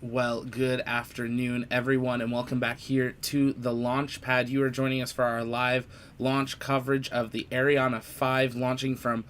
Well, good afternoon, everyone, and welcome back here to the launch pad. You are joining us for our live launch coverage of the Ariane 5 launching from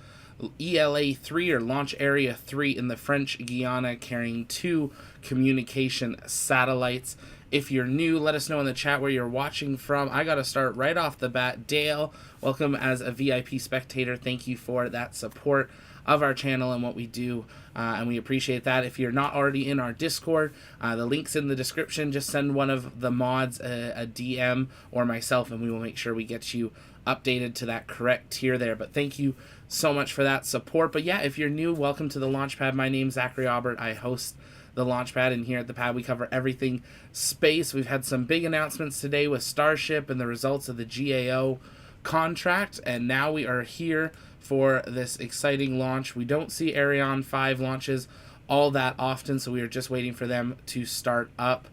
ELA 3 or Launch Area 3 in the French Guiana, carrying 2 communication satellites. If you're new, let us know in the chat where you're watching from. I got to start right off the bat. Dale, welcome as a VIP spectator. Thank you for that support of our channel and what we do, and we appreciate that. If you're not already in our Discord, the link's in the description. Just send one of the mods a DM or myself, and we will make sure we get you updated to that correct tier there. But thank you so much for that support. But yeah, if you're new, welcome to the Launchpad. My name's Zachary Aubert. I host the Launchpad, and here at the pad we cover everything space. We've had some big announcements today with Starship and the results of the GAO contract, and now we are here for this exciting launch. We don't see Ariane 5 launches all that often, so we are just waiting for them to start up.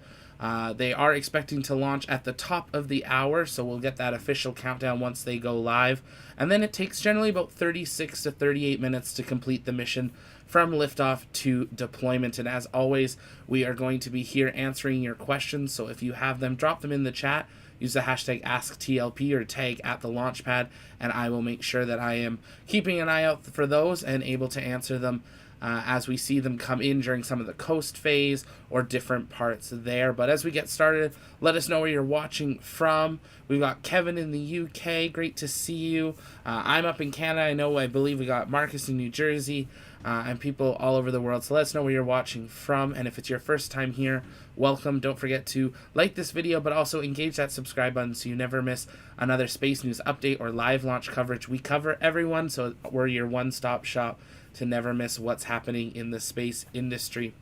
They are expecting to launch at the top of the hour, so we'll get that official countdown once they go live. And then it takes generally about 36 to 38 minutes to complete the mission from liftoff to deployment. And as always, we are going to be here answering your questions, so if you have them, drop them in the chat. Use the hashtag AskTLP or tag at the Launchpad, and I will make sure that I am keeping an eye out for those and able to answer them as we see them come in during some of the coast phase or different parts there. But as we get started, let us know where you're watching from. We've got Kevin in the UK. Great to see you. I'm up in Canada. I believe we got Marcus in New Jersey. And people all over the world. So let us know where you're watching from. And if it's your first time here, welcome. Don't forget to like this video, but also engage that subscribe button so you never miss another space news update or live launch coverage. We cover everyone, so we're your one-stop shop to never miss what's happening in the space industry.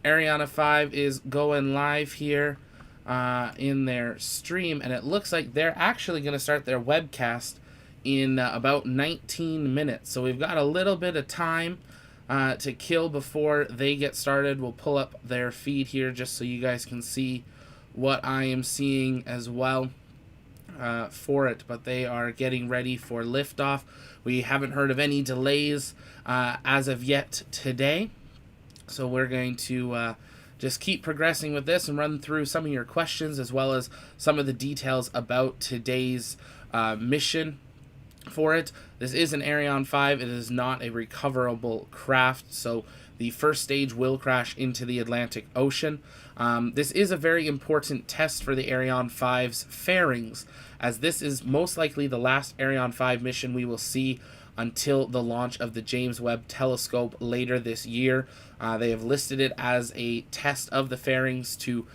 Ariane 5 is going live here in their stream, and it looks like they're actually going to start their webcast in about 19 minutes. So we've got a little bit of time to kill before they get started. We'll pull up their feed here just so you guys can see what I am seeing as well for it. But they are getting ready for liftoff. We haven't heard of any delays as of yet today. So we're going to just keep progressing with this and run through some of your questions as well as some of the details about today's mission for it. This is an Ariane 5. It is not a recoverable craft, so the first stage will crash into the Atlantic Ocean. This is a very important test for the Ariane 5's fairings, as this is most likely the last Ariane 5 mission we will see until the launch of the James Webb Telescope later this year. They have listed it as a test of the fairings to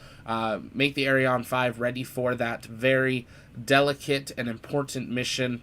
make the Ariane 5 ready for that very delicate and important mission.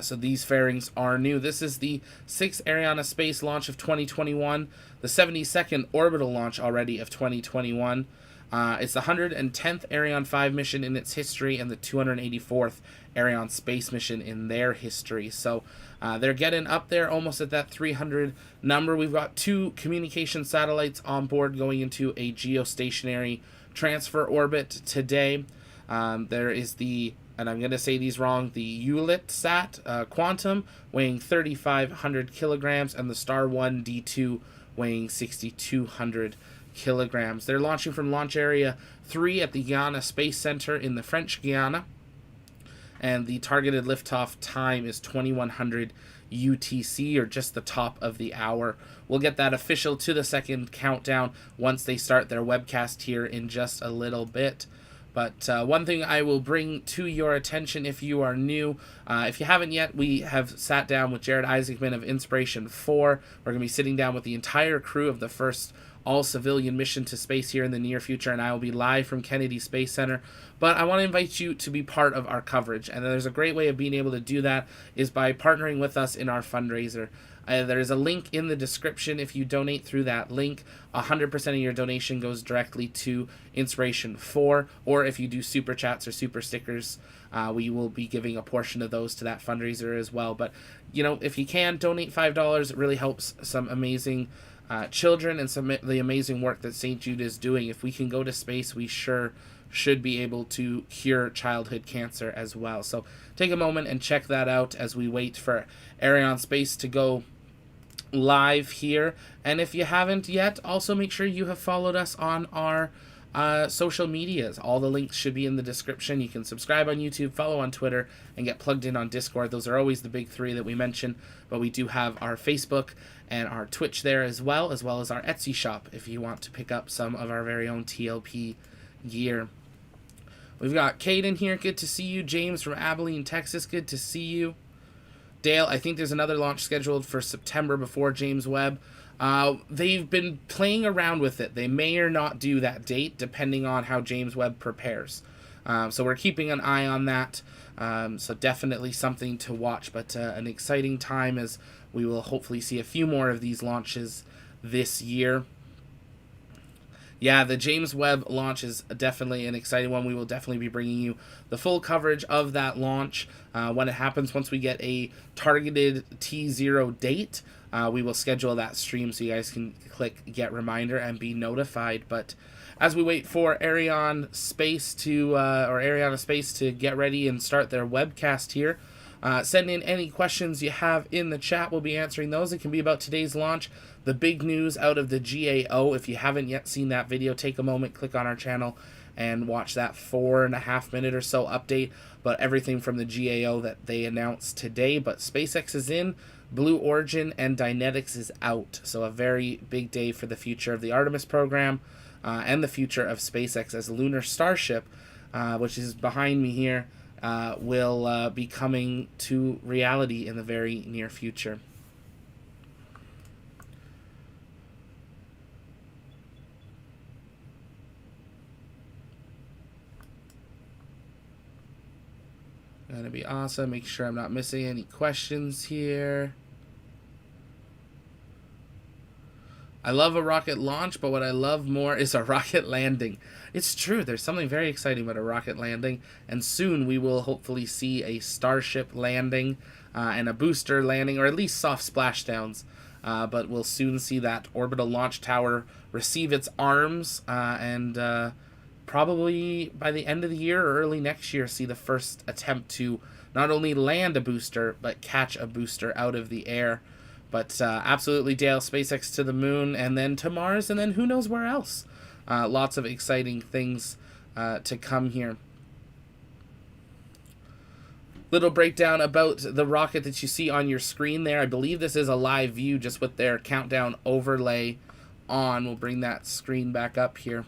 So these fairings are new. This is the 6th Arianespace launch of 2021, the 72nd orbital launch already of 2021. It's the 110th Ariane 5 mission in its history and the 284th Ariane space mission in their history. So they're getting up there almost at that 300 number. We've got 2 communication satellites on board going into a geostationary transfer orbit today. There is the, and I'm going to say these wrong, the Eutelsat Quantum weighing 3,500 kilograms and the Star 1 D2 weighing 6,200 kilograms. They're launching from Launch Area 3 at the Guiana Space Center in the French Guiana, and the targeted liftoff time is 2100 UTC, or just the top of the hour. We'll get that official to the second countdown once they start their webcast here in just a little bit. But one thing I will bring to your attention if you are new, if you haven't yet, we have sat down with Jared Isaacman of Inspiration 4. We're going to be sitting down with the entire crew of the first all-civilian mission to space here in the near future, and I will be live from Kennedy Space Center. But I want to invite you to be part of our coverage, and there's a great way of being able to do that is by partnering with us in our fundraiser. There is a link in the description. If you donate through that link, 100% of your donation goes directly to Inspiration 4, or if you do super chats or super stickers, we will be giving a portion of those to that fundraiser as well. But, you know, if you can, donate $5. It really helps some amazing children and some the amazing work that St. Jude is doing. If we can go to space, we sure should be able to cure childhood cancer as well. So take a moment and check that out as we wait for Arianespace to go live here. And if you haven't yet, also make sure you have followed us on our social medias. All the links should be in the description. You can subscribe on YouTube, follow on Twitter, and get plugged in on Discord. Those are always the big 3 that we mention, but we do have our Facebook and our Twitch there as well as our Etsy shop if you want to pick up some of our very own TLP gear. We've got Caden here, good to see you. James from Abilene, Texas, good to see you. Dale, I think there's another launch scheduled for September before James Webb. They've been playing around with it. They may or not do that date depending on how James Webb prepares. So we're keeping an eye on that. So definitely something to watch, but an exciting time as we will hopefully see a few more of these launches this year. Yeah, the James Webb launch is definitely an exciting one. We will definitely be bringing you the full coverage of that launch when it happens. Once we get a targeted T0 date, we will schedule that stream so you guys can click get reminder and be notified. But as we wait for Arianespace to get ready and start their webcast here, send in any questions you have in the chat. We'll be answering those. It can be about today's launch, the big news out of the GAO. If you haven't yet seen that video, take a moment, click on our channel, and watch that 4.5 minute or so update about everything from the GAO that they announced today. But SpaceX is in, Blue Origin and Dynetics is out. So a very big day for the future of the Artemis program and the future of SpaceX as Lunar Starship, which is behind me here, will be coming to reality in the very near future. Gonna be awesome. Make sure I'm not missing any questions here. I love a rocket launch, but what I love more is a rocket landing. It's true. There's something very exciting about a rocket landing, and soon we will hopefully see a Starship landing and a booster landing, or at least soft splashdowns. But we'll soon see that orbital launch tower receive its arms and probably by the end of the year or early next year see the first attempt to not only land a booster but catch a booster out of the air. But absolutely, Dale, SpaceX to the moon and then to Mars and then who knows where else. Lots of exciting things to come here. Little breakdown about the rocket that you see on your screen there. I believe this is a live view just with their countdown overlay on. We'll bring that screen back up here.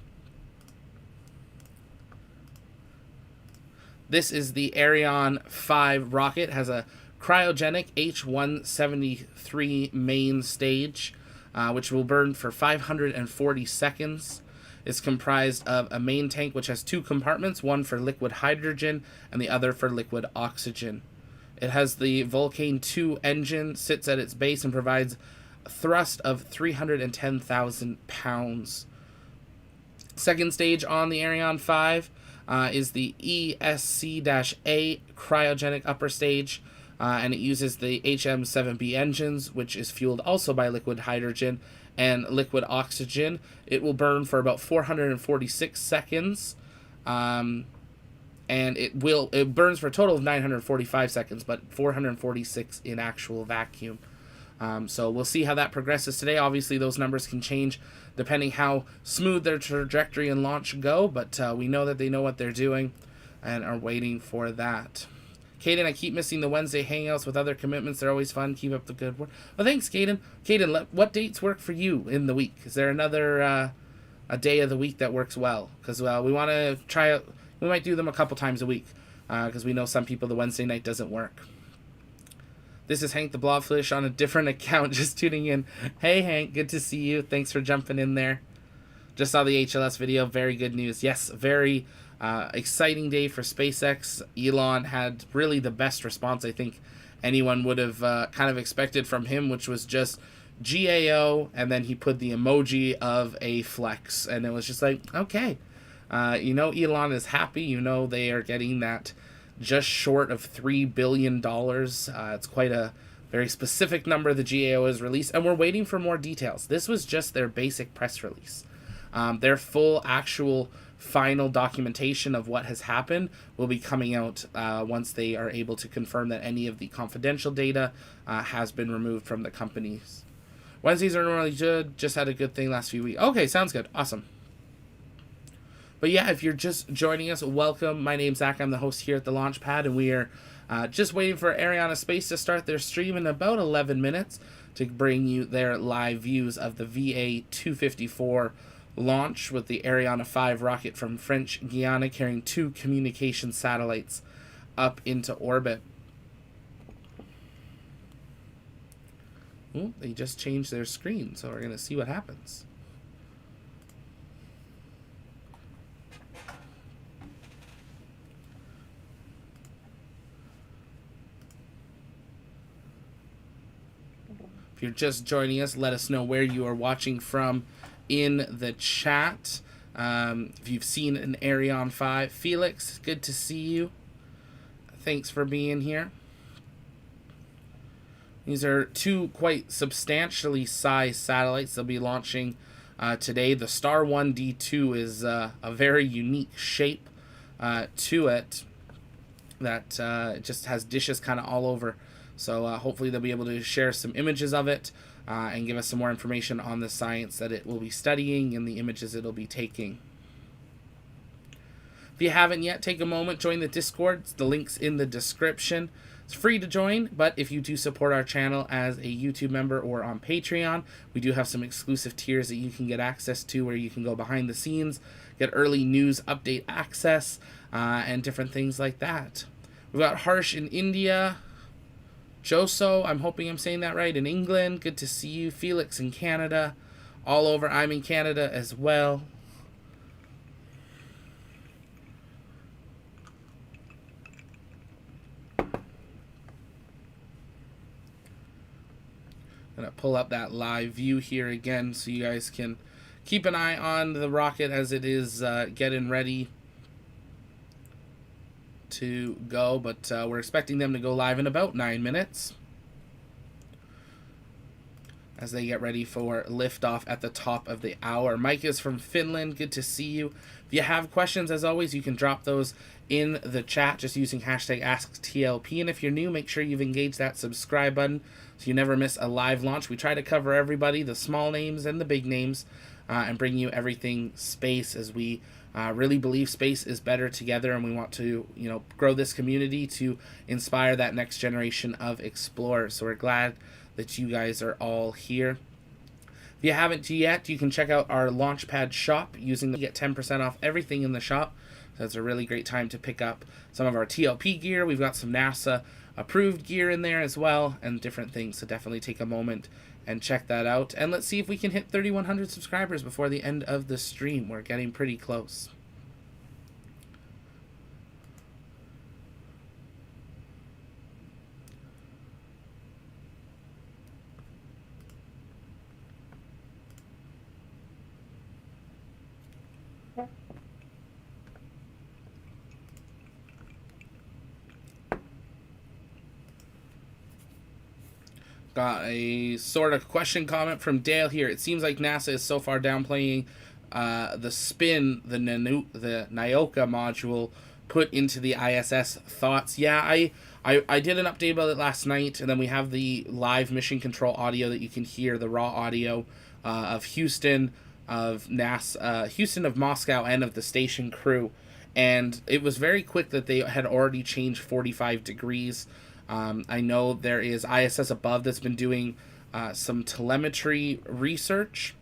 This is the Ariane 5 rocket. It has a cryogenic H-173 main stage, which will burn for 540 seconds. It's comprised of a main tank, which has 2 compartments, one for liquid hydrogen and the other for liquid oxygen. It has the Vulcan 2 engine, sits at its base, and provides a thrust of 310,000 pounds. Second stage on the Ariane 5 is the ESC-A cryogenic upper stage, and it uses the HM7B engines, which is fueled also by liquid hydrogen and liquid oxygen. It will burn for about 446 seconds, and it burns for a total of 945 seconds, but 446 in actual vacuum. So we'll see how that progresses today. Obviously, those numbers can change depending how smooth their trajectory and launch go, but we know that they know what they're doing and are waiting for that. Caden, I keep missing the Wednesday hangouts with other commitments. They're always fun. Keep up the good work. Well, thanks, Caden. Caden, what dates work for you in the week? Is there another a day of the week that works well? Because we want to try out. We might do them a couple times a week because we know some people the Wednesday night doesn't work. This is Hank the Blobfish on a different account, just tuning in. Hey, Hank, good to see you. Thanks for jumping in there. Just saw the HLS video. Very good news. Yes, very exciting day for SpaceX. Elon had really the best response I think anyone would have kind of expected from him, which was just GAO, and then he put the emoji of a flex. And it was just like, okay. Elon is happy. They are getting that just short of $3 billion. It's quite a very specific number the GAO has released, and we're waiting for more details. This was just their basic press release. Their full actual final documentation of what has happened will be coming out once they are able to confirm that any of the confidential data has been removed from the companies. Wednesdays are normally good. Just had a good thing last few weeks. Okay, sounds good. Awesome. But yeah, if you're just joining us, welcome. My name's Zach. I'm the host here at the Launchpad, and we are just waiting for Arianespace to start their stream in about 11 minutes to bring you their live views of the VA-254 launch with the Ariane 5 rocket from French Guiana carrying 2 communication satellites up into orbit. Ooh, they just changed their screen, so we're going to see what happens. If you're just joining us, let us know where you are watching from in the chat. If you've seen an Ariane 5. Felix, good to see you. Thanks for being here. These are 2 quite substantially sized satellites they'll be launching today. The Star 1D2 is a very unique shape to it that just has dishes kind of all over. So hopefully they'll be able to share some images of it and give us some more information on the science that it will be studying and the images it'll be taking. If you haven't yet, take a moment, join the Discord. The link's in the description. It's free to join, but if you do support our channel as a YouTube member or on Patreon, we do have some exclusive tiers that you can get access to where you can go behind the scenes, get early news update access, and different things like that. We've got Harsh in India. Joso, I'm hoping I'm saying that right, in England. Good to see you. Felix in Canada. All over. I'm in Canada as well. Gonna pull up that live view here again so you guys can keep an eye on the rocket as it is getting ready to go, but we're expecting them to go live in about 9 minutes as they get ready for liftoff at the top of the hour. Mike is from Finland. Good to see you. If you have questions, as always, you can drop those in the chat just using hashtag AskTLP. And if you're new, make sure you've engaged that subscribe button so you never miss a live launch. We try to cover everybody, the small names and the big names, and bring you everything space as we really believe space is better together, and we want to, grow this community to inspire that next generation of explorers. So we're glad that you guys are all here. If you haven't yet, you can check out our Launchpad shop using get 10% off everything in the shop. So it's a really great time to pick up some of our TLP gear. We've got some NASA approved gear in there as well and different things. So definitely take a moment and check that out. And let's see if we can hit 3,100 subscribers before the end of the stream. We're getting pretty close. got a sort of question comment from Dale here. It seems like NASA is so far downplaying the spin the Nyoka module put into the ISS. Thoughts? Yeah, I did an update about it last night, and then we have the live mission control audio that you can hear, the raw audio of Houston, of NASA, Houston, of Moscow, and of the station crew. And it was very quick that they had already changed 45 degrees. I know there is ISS above that's been doing some telemetry research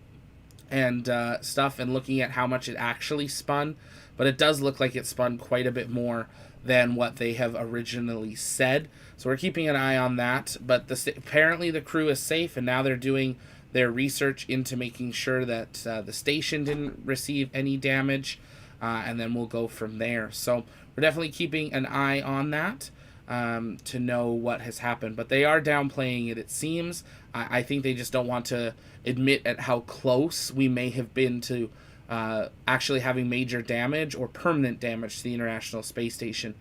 and stuff and looking at how much it actually spun. But it does look like it spun quite a bit more than what they have originally said. So we're keeping an eye on that. But apparently the crew is safe, and now they're doing their research into making sure that the station didn't receive any damage. And then we'll go from there. So we're definitely keeping an eye on that to know what has happened. But they are downplaying it, it seems. I think they just don't want to admit at how close we may have been to actually having major damage or permanent damage to the International Space Station.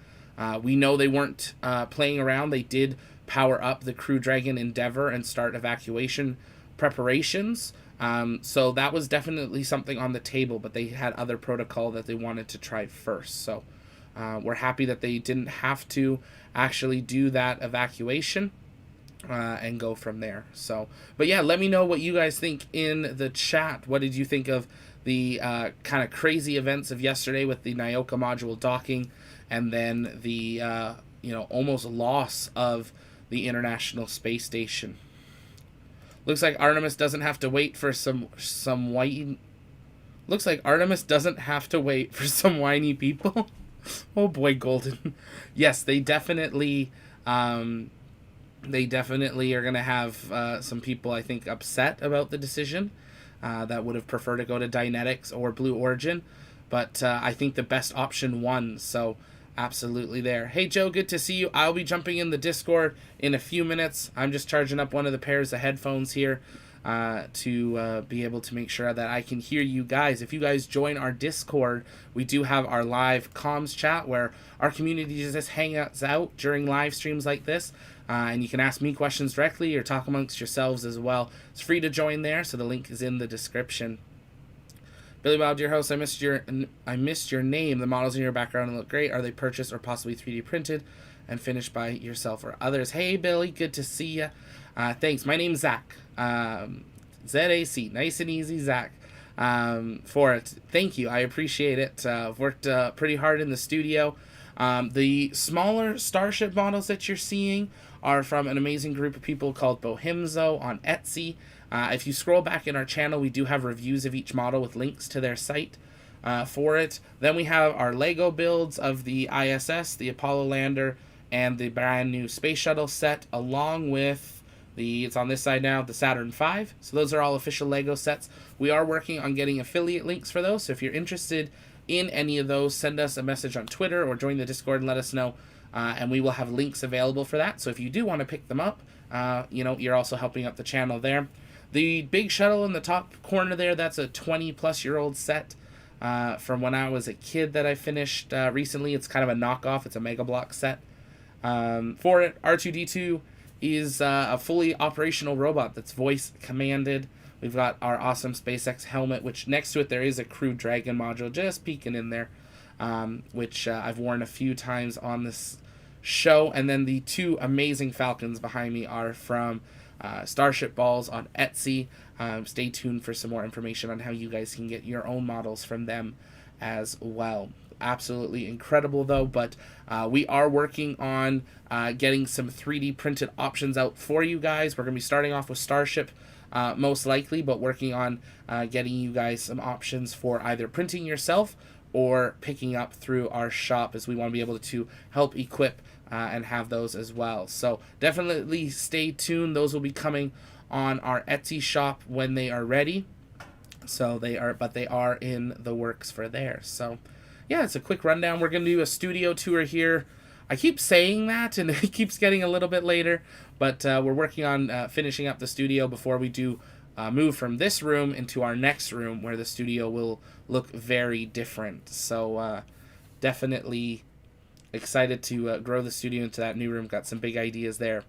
We know they weren't playing around. They did power up the Crew Dragon Endeavour and start evacuation preparations. So that was definitely something on the table, but they had other protocol that they wanted to try first. So we're happy that they didn't have to actually do that evacuation and go from there. So, but yeah, let me know what you guys think in the chat. What did you think of the kind of crazy events of yesterday with the Nyoka module docking and then the almost loss of the International Space Station? Looks like Artemis doesn't have to wait for some white. Looks like Artemis doesn't have to wait for some whiny people. Oh boy, Golden. Yes, they definitely are gonna have some people, I think, upset about the decision that would have preferred to go to Dynetics or Blue Origin, but I think the best option won. So absolutely there. Hey Joe, good to see you. I'll be jumping in the Discord in a few minutes. I'm just charging up one of the pairs of headphones here to be able to make sure that I can hear you guys. If you guys join our Discord, we do have our live comms chat where our community just hangs out during live streams like this. And you can ask me questions directly or talk amongst yourselves as well. It's free to join there, so the link is in the description. Billy Bob, dear host, I missed your name. The models in your background look great. Are they purchased or possibly 3D printed and finished by yourself or others? Hey, Billy, good to see you. Thanks. My name's Zach. ZAC. Nice and easy, Zach. For it. Thank you. I appreciate it. I've worked pretty hard in the studio. The smaller Starship models that you're seeing are from an amazing group of people called Bohemzo on Etsy. If you scroll back in our channel, we do have reviews of each model with links to their site for it. Then we have our Lego builds of the ISS, the Apollo lander, and the brand new space shuttle set, along with it's on this side now, the Saturn V. So those are all official Lego sets. We are working on getting affiliate links for those. So if you're interested in any of those, send us a message on Twitter or join the Discord and let us know. And we will have links available for that. So if you do want to pick them up, you're also helping out the channel there. The big shuttle in the top corner there, that's a 20-plus-year-old set from when I was a kid that I finished recently. It's kind of a knockoff. It's a Mega Block set. For it, R2-D2 is a fully operational robot that's voice commanded. We've got our awesome SpaceX helmet, which next to it there is a Crew Dragon module just peeking in there, which I've worn a few times on this show. And then the two amazing Falcons behind me are from Starship Balls on Etsy. Stay tuned for some more information on how you guys can get your own models from them as well. Absolutely incredible though, but we are working on getting some 3D printed options out for you guys. We're going to be starting off with Starship most likely, but working on getting you guys some options for either printing yourself or picking up through our shop, as we want to be able to help equip and have those as well. So definitely stay tuned. Those will be coming on our Etsy shop when they are ready. So they are in the works for there. So yeah, it's a quick rundown. We're going to do a studio tour here. I keep saying that, and it keeps getting a little bit later, but we're working on finishing up the studio before we do move from this room into our next room, where the studio will look very different. So definitely excited to grow the studio into that new room. Got some big ideas there.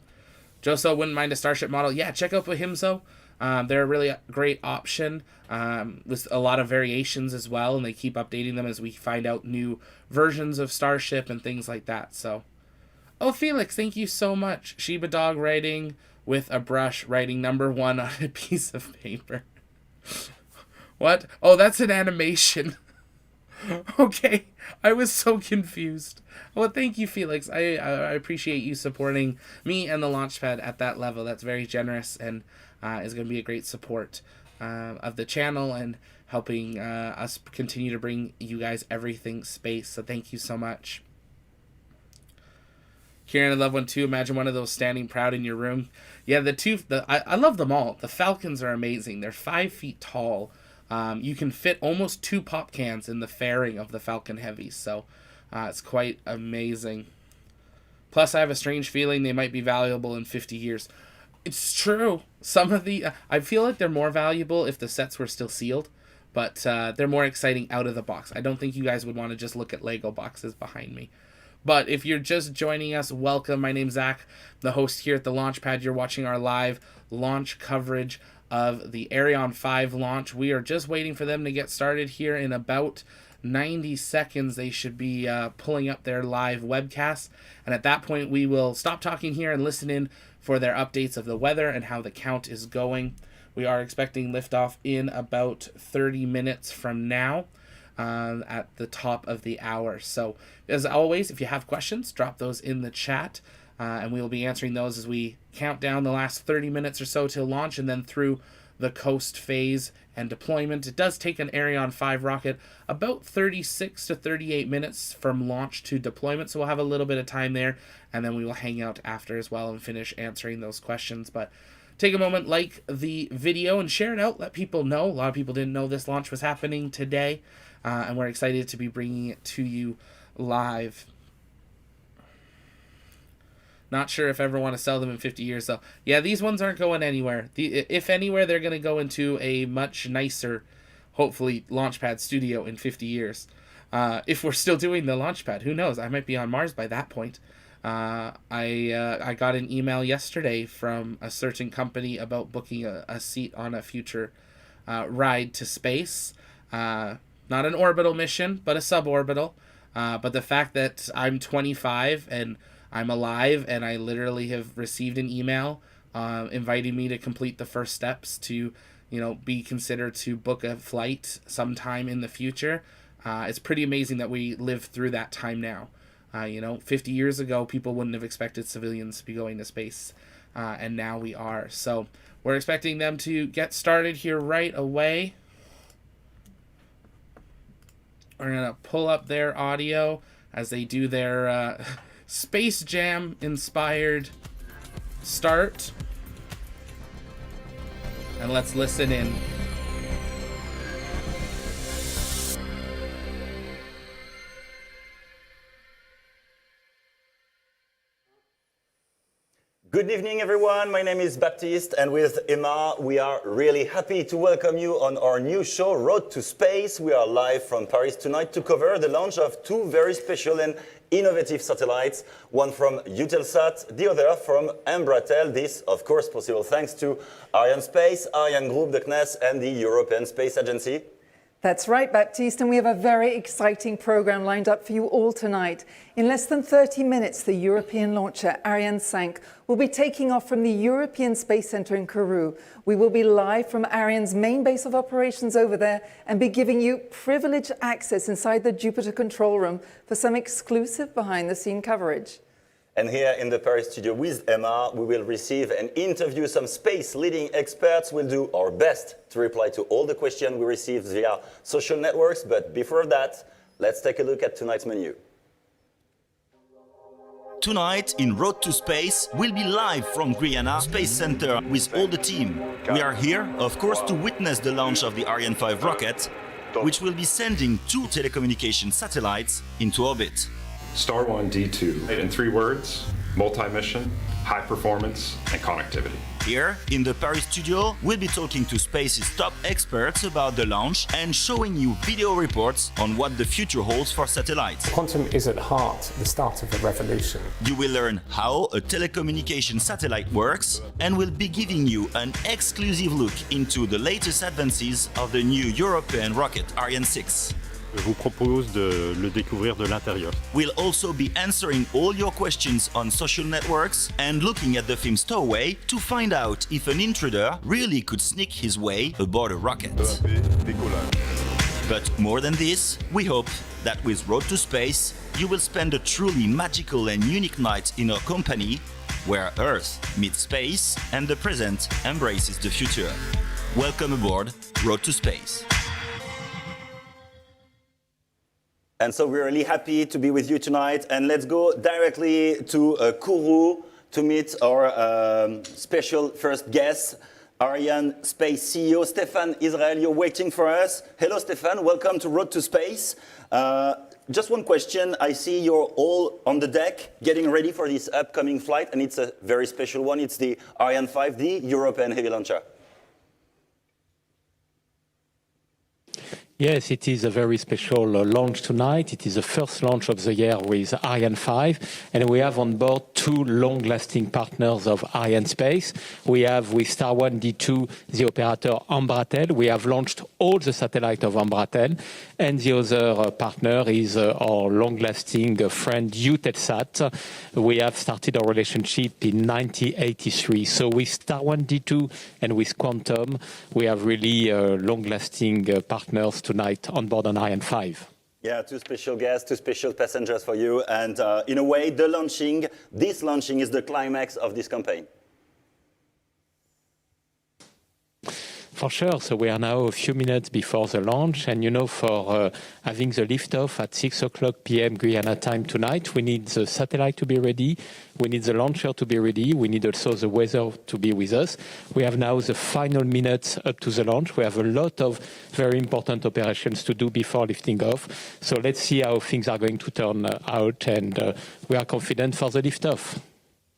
Joso wouldn't mind a Starship model. Yeah, check out Bohemzo. They're a really great option with a lot of variations as well, and they keep updating them as we find out new versions of Starship and things like that. So, oh, Felix, thank you so much. Shiba Dog writing with a brush, writing number 1 on a piece of paper. What? Oh, that's an animation. Okay, I was so confused. Well, thank you, Felix. I appreciate you supporting me and the Launchpad at that level. That's very generous and is going to be a great support of the channel and helping us continue to bring you guys everything space. So thank you so much. Kieran, I love one too. Imagine one of those standing proud in your room. Yeah, I love them all. The Falcons are amazing. They're 5 feet tall. You can fit almost 2 pop cans in the fairing of the Falcon Heavies, so it's quite amazing. Plus, I have a strange feeling they might be valuable in 50 years. It's true. Some of the... I feel like they're more valuable if the sets were still sealed, but they're more exciting out of the box. I don't think you guys would want to just look at Lego boxes behind me. But if you're just joining us, welcome. My name's Zach, the host here at the Launchpad. You're watching our live launch coverage of the Ariane 5 launch. We are just waiting for them to get started here in about 90 seconds. They should be pulling up their live webcast. And at that point, we will stop talking here and listen in for their updates of the weather and how the count is going. We are expecting liftoff in about 30 minutes from now. At the top of the hour. So, as always, if you have questions, drop those in the chat, and we will be answering those as we count down the last 30 minutes or so till launch, and then through the coast phase and deployment. It does take an Ariane 5 rocket about 36 to 38 minutes from launch to deployment, so we'll have a little bit of time there, and then we will hang out after as well and finish answering those questions. But take a moment, like the video, and share it out. Let people know. A lot of people didn't know this launch was happening today. And we're excited to be bringing it to you live. Not sure if I ever want to sell them in 50 years, though. Yeah, these ones aren't going anywhere. If anywhere, they're going to go into a much nicer, hopefully, Launchpad studio in 50 years. If we're still doing the Launchpad, who knows? I might be on Mars by that point. I got an email yesterday from a certain company about booking a seat on a future ride to space. Not an orbital mission, but a suborbital. But the fact that I'm 25 and I'm alive and I literally have received an email inviting me to complete the first steps to, be considered to book a flight sometime in the future. It's pretty amazing that we live through that time now. 50 years ago, people wouldn't have expected civilians to be going to space. And now we are. So we're expecting them to get started here right away. We're going to pull up their audio as they do their Space Jam inspired start. And let's listen in. Good evening, everyone. My name is Baptiste, and with Emma, we are really happy to welcome you on our new show, Road to Space. We are live from Paris tonight to cover the launch of 2 very special and innovative satellites, one from Eutelsat, the other from Embratel. This, of course, possible thanks to Arianespace, Ariane Group, the CNES, and the European Space Agency. That's right, Baptiste, and we have a very exciting program lined up for you all tonight. In less than 30 minutes, the European launcher Ariane 5 will be taking off from the European Space Center in Kourou. We will be live from Ariane's main base of operations over there and be giving you privileged access inside the Jupiter control room for some exclusive behind-the-scene coverage. And here in the Paris studio with Emma, we will receive and interview some space leading experts. We'll do our best to reply to all the questions we received via social networks. But before that, let's take a look at tonight's menu. Tonight in Road to Space, we'll be live from Guiana Space Center with all the team. We are here, of course, to witness the launch of the Ariane 5 rocket, which will be sending 2 telecommunication satellites into orbit. Star 1 D2. In 3 words, multi-mission, high performance, and connectivity. Here, in the Paris studio, we'll be talking to space's top experts about the launch and showing you video reports on what the future holds for satellites. Quantum is at heart the start of a revolution. You will learn how a telecommunication satellite works, and we'll be giving you an exclusive look into the latest advances of the new European rocket Ariane 6. Je vous propose de le découvrir de l'intérieur. We'll also be answering all your questions on social networks and looking at the theme stowaway to find out if an intruder really could sneak his way aboard a rocket. But more than this, we hope that with Road to Space, you will spend a truly magical and unique night in our company, where Earth meets space and the present embraces the future. Welcome aboard Road to Space. And so we're really happy to be with you tonight. And let's go directly to Kourou to meet our special first guest, Arianespace CEO Stéphane Israël. You're waiting for us. Hello, Stéphane. Welcome to Road to Space. Just one question. I see you're all on the deck getting ready for this upcoming flight, and it's a very special one. It's the Ariane 5, the European heavy launcher. Yes, it is a very special launch tonight. It is the first launch of the year with Ariane 5, and we have on board two long-lasting partners of Arianespace. We have with Star 1 D2 the operator Embratel. We have launched all the satellites of Embratel, and the other partner is our long-lasting friend Eutelsat. We have started our relationship in 1983. So with Star 1 D2 and with Quantum, we have really long-lasting partners tonight on board on Ariane 5. Yeah, two special guests, two special passengers for you. And in a way, this launching is the climax of this campaign. For sure. So we are now a few minutes before the launch. And, you know, for having the liftoff at 6 o'clock p.m. Guiana time tonight, we need the satellite to be ready. We need the launcher to be ready. We need also the weather to be with us. We have now the final minutes up to the launch. We have a lot of very important operations to do before lifting off. So let's see how things are going to turn out. And we are confident for the liftoff.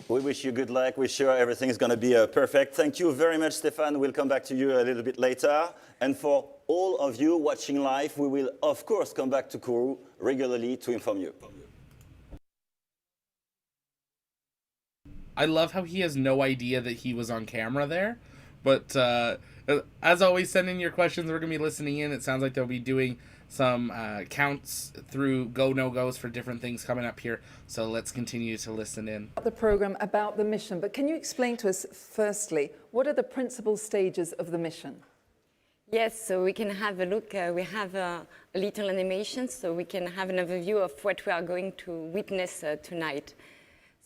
We wish you good luck. We're sure everything is going to be perfect. Thank you very much, Stéphane. We'll come back to you a little bit later. And for all of you watching live, we will, of course, come back to Kourou regularly to inform you. I love how he has no idea that he was on camera there. But as always, send in your questions. We're going to be listening in. It sounds like they'll be doing some counts through go, no-goes for different things coming up here. So let's continue to listen in. The program about the mission, but can you explain to us, firstly, what are the principal stages of the mission? Yes, so we can have a look. We have a little animation, so we can have an overview of what we are going to witness tonight.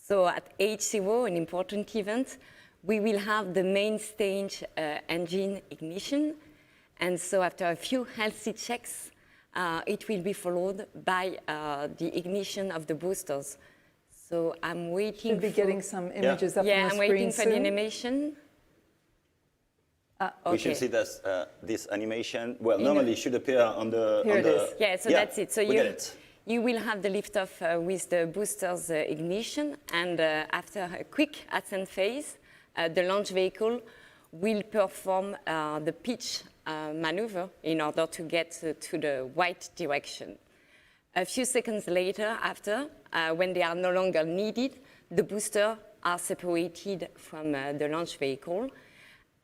So at H0, an important event, we will have the main stage engine ignition. And so after a few healthy checks, it will be followed by the ignition of the boosters. So I'm waiting. Should be getting some images up on the screen. Yeah, I'm waiting for soon. the animation. We should see this animation. Well, normally it should appear on the... Here it is. Yeah, so that's it. So you will have the liftoff with the boosters ignition, and after a quick ascent phase, the launch vehicle will perform the pitch maneuver in order to get to the right direction. A few seconds later, after, when they are no longer needed, the boosters are separated from the launch vehicle.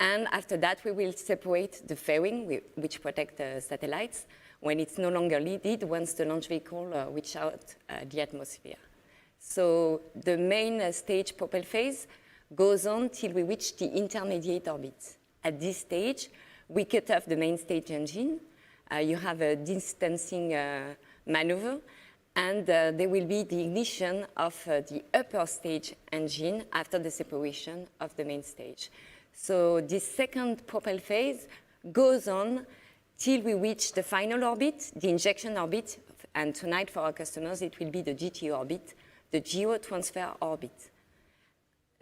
And after that, we will separate the fairing, which protect the satellites, when it's no longer needed once the launch vehicle reaches out the atmosphere. So the main stage propel phase goes on till we reach the intermediate orbit. At this stage, we cut off the main stage engine. You have a distancing maneuver, and there will be the ignition of the upper stage engine after the separation of the main stage. So this second propel phase goes on till we reach the final orbit, the injection orbit, and tonight for our customers it will be the GTO orbit, the geo transfer orbit.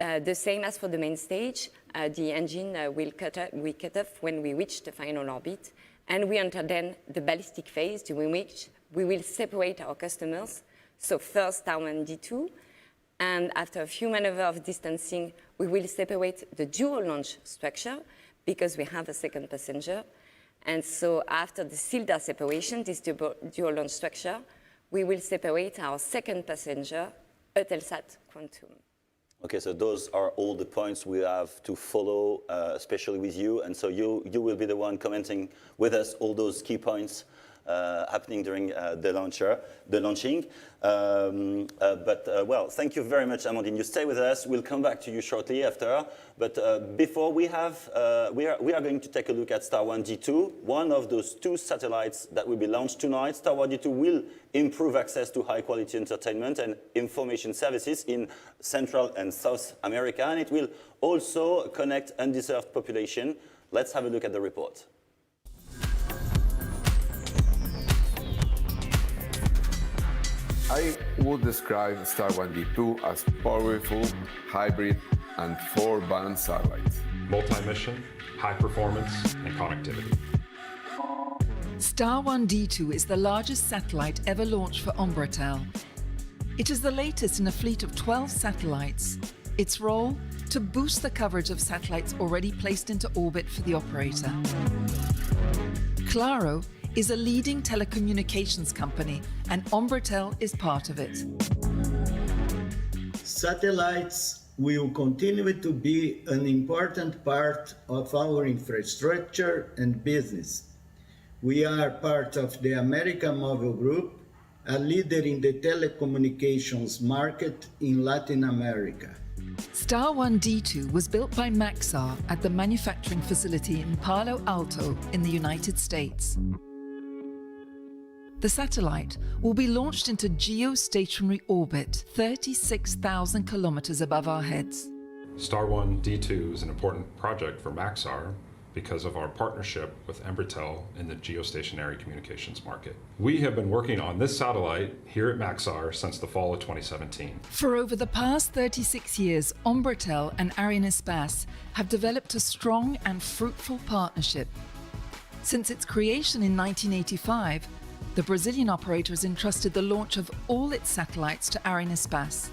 The same as for the main stage, the engine will cut off when we reach the final orbit, and we enter then the ballistic phase, during which we will separate our customers. So first Star 1 D2, And after a few maneuvers of distancing, we will separate the dual launch structure because we have a second passenger. And so after the SILDA separation, this dual launch structure, we will separate our second passenger, Eutelsat Quantum. Okay, so those are all the points we have to follow, especially with you. And so you will be the one commenting with us all those key points happening during the launching. Well, thank you very much, Amandine. You stay with us. We'll come back to you shortly after. But before we are going to take a look at Star 1 D2, one of those two satellites that will be launched tonight. Star 1 D2 will improve access to high-quality entertainment and information services in Central and South America, and it will also connect undeserved population. Let's have a look at the report. I would describe Star 1 D2 as powerful, hybrid, and 4-band satellites. Multi-mission, high performance, and connectivity. Star 1 D2 is the largest satellite ever launched for Embratel. It is the latest in a fleet of 12 satellites. Its role? To boost the coverage of satellites already placed into orbit for the operator. Kourou is a leading telecommunications company, and Embratel is part of it. Satellites will continue to be an important part of our infrastructure and business. We are part of the American Mobile Group, a leader in the telecommunications market in Latin America. Star 1 D2 was built by Maxar at the manufacturing facility in Palo Alto in the United States. The satellite will be launched into geostationary orbit 36,000 kilometers above our heads. Star 1 D2 is an important project for Maxar because of our partnership with Embratel in the geostationary communications market. We have been working on this satellite here at Maxar since the fall of 2017. For over the past 36 years, Embratel and Arianespace have developed a strong and fruitful partnership. Since its creation in 1985, the Brazilian operator has entrusted the launch of all its satellites to Arianespace.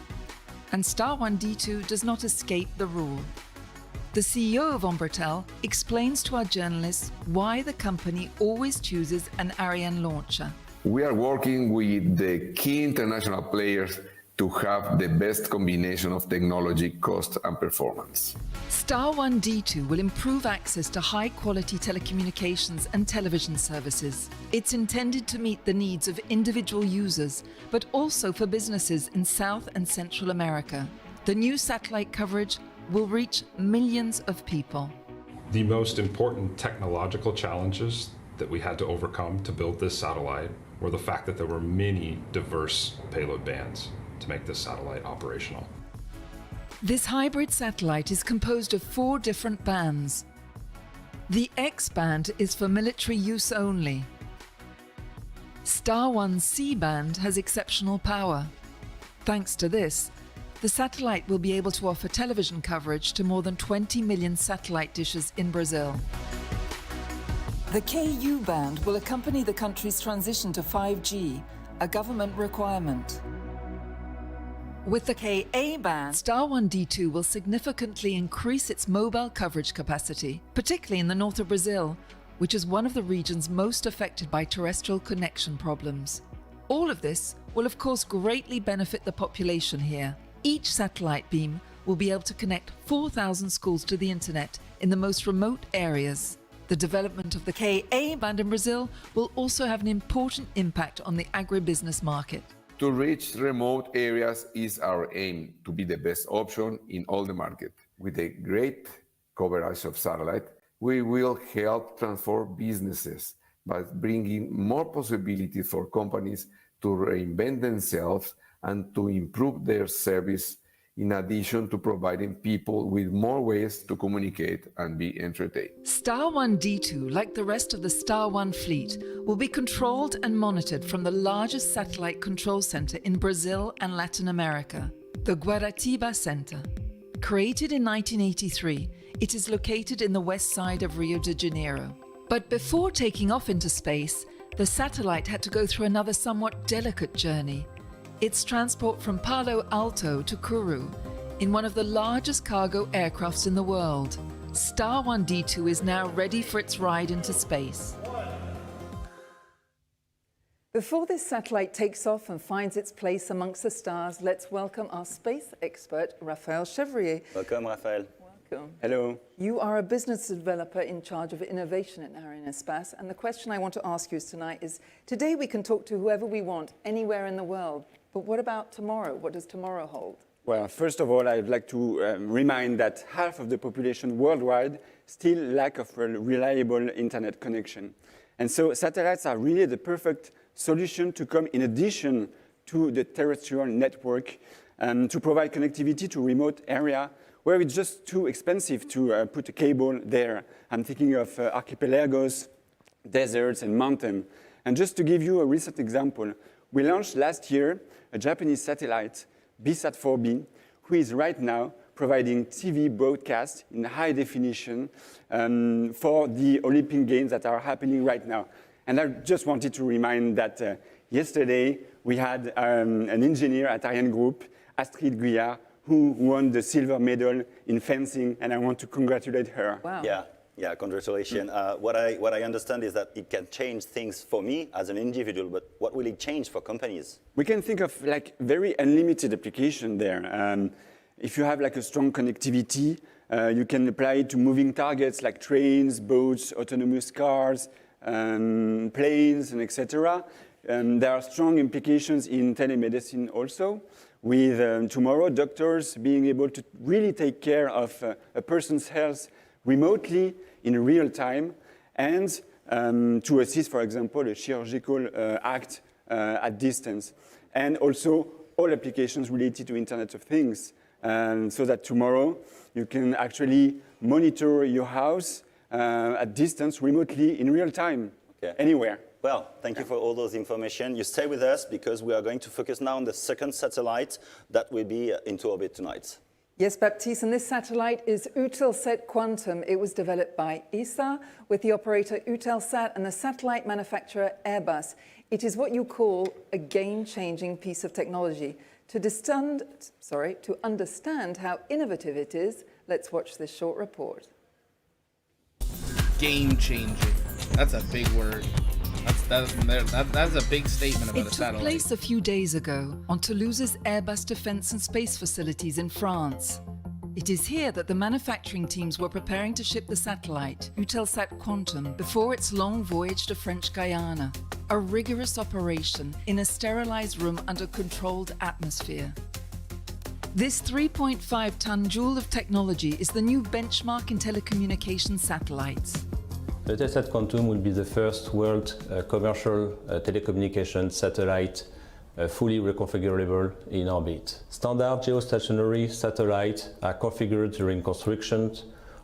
And Star 1 D2 does not escape the rule. The CEO of Embratel explains to our journalists why the company always chooses an Ariane launcher. We are working with the key international players to have the best combination of technology, cost, and performance. Star 1 D2 will improve access to high-quality telecommunications and television services. It's intended to meet the needs of individual users, but also for businesses in South and Central America. The new satellite coverage will reach millions of people. The most important technological challenges that we had to overcome to build this satellite were the fact that there were many diverse payload bands to make this satellite operational. This hybrid satellite is composed of 4 different bands. The X band is for military use only. Star 1 C band has exceptional power. Thanks to this, the satellite will be able to offer television coverage to more than 20 million satellite dishes in Brazil. The KU band will accompany the country's transition to 5G, a government requirement. With the KA band, Star 1 D2 will significantly increase its mobile coverage capacity, particularly in the north of Brazil, which is one of the regions most affected by terrestrial connection problems. All of this will of course greatly benefit the population here. Each satellite beam will be able to connect 4,000 schools to the internet in the most remote areas. The development of the KA band in Brazil will also have an important impact on the agribusiness market. To reach remote areas is our aim, to be the best option in all the market. With a great coverage of satellite, we will help transform businesses by bringing more possibilities for companies to reinvent themselves and to improve their service, in addition to providing people with more ways to communicate and be entertained. Star 1 D2, like the rest of the Star 1 fleet, will be controlled and monitored from the largest satellite control center in Brazil and Latin America, the Guiana Center. Created in 1983, it is located in the west side of Rio de Janeiro. But before taking off into space, the satellite had to go through another somewhat delicate journey. It's transport from Palo Alto to Kourou in one of the largest cargo aircrafts in the world. Star 1D2 is now ready for its ride into space. Before this satellite takes off and finds its place amongst the stars, let's welcome our space expert, Raphaël Chevrier. Welcome, Raphaël. Welcome. Hello. You are a business developer in charge of innovation at Arianespace, and the question I want to ask you tonight is, today we can talk to whoever we want, anywhere in the world, but what about tomorrow? What does tomorrow hold? Well, first of all, I'd like to remind that half of the population worldwide still lack of a reliable internet connection. And so satellites are really the perfect solution to come in addition to the terrestrial network to provide connectivity to remote area where it's just too expensive to put a cable there. I'm thinking of archipelagos, deserts, and mountains. And just to give you a recent example, we launched last year a Japanese satellite, BSAT-4B, who is right now providing TV broadcast in high definition for the Olympic Games that are happening right now. And I just wanted to remind that yesterday we had an engineer at Ariane Group, Astrid Guyard, who won the silver medal in fencing, and I want to congratulate her. Wow. Yeah, congratulations. What I understand is that it can change things for me as an individual, but what will it change for companies? We can think of like very unlimited application there. If you have like a strong connectivity, you can apply it to moving targets like trains, boats, autonomous cars, planes, and etc. There are strong implications in telemedicine also, with tomorrow doctors being able to really take care of a person's health remotely in real time, and to assist, for example, a chirurgical act at distance. And also all applications related to Internet of Things, so that tomorrow you can actually monitor your house at distance remotely in real time, anywhere. Well, thank you for all those information. You stay with us because we are going to focus now on the second satellite that will be into orbit tonight. Yes, Baptiste, and this satellite is Eutelsat Quantum. It was developed by ESA with the operator Eutelsat and the satellite manufacturer Airbus. It is what you call a game-changing piece of technology. To understand how innovative it is, let's watch this short report. Game-changing. That's a big word. That's a big statement about a satellite. It took place a few days ago on Toulouse's Airbus Defence and Space facilities in France. It is here that the manufacturing teams were preparing to ship the satellite, Eutelsat Quantum, before its long voyage to French Guiana. A rigorous operation in a sterilized room under controlled atmosphere. This 3.5-ton jewel of technology is the new benchmark in telecommunications satellites. The Eutelsat Quantum will be the first world commercial telecommunications satellite fully reconfigurable in orbit. Standard geostationary satellites are configured during construction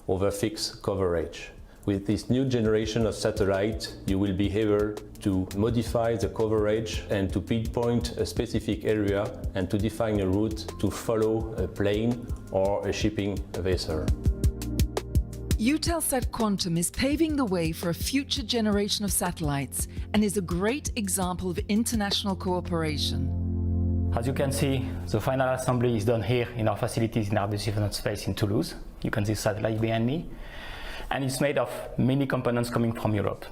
over fixed coverage. With this new generation of satellite, you will be able to modify the coverage and to pinpoint a specific area and to define a route to follow a plane or a shipping vessel. Eutelsat Quantum is paving the way for a future generation of satellites and is a great example of international cooperation. As you can see, the final assembly is done here in our facilities in Airbus Defence Space in Toulouse. You can see the satellite behind me. And it's made of many components coming from Europe.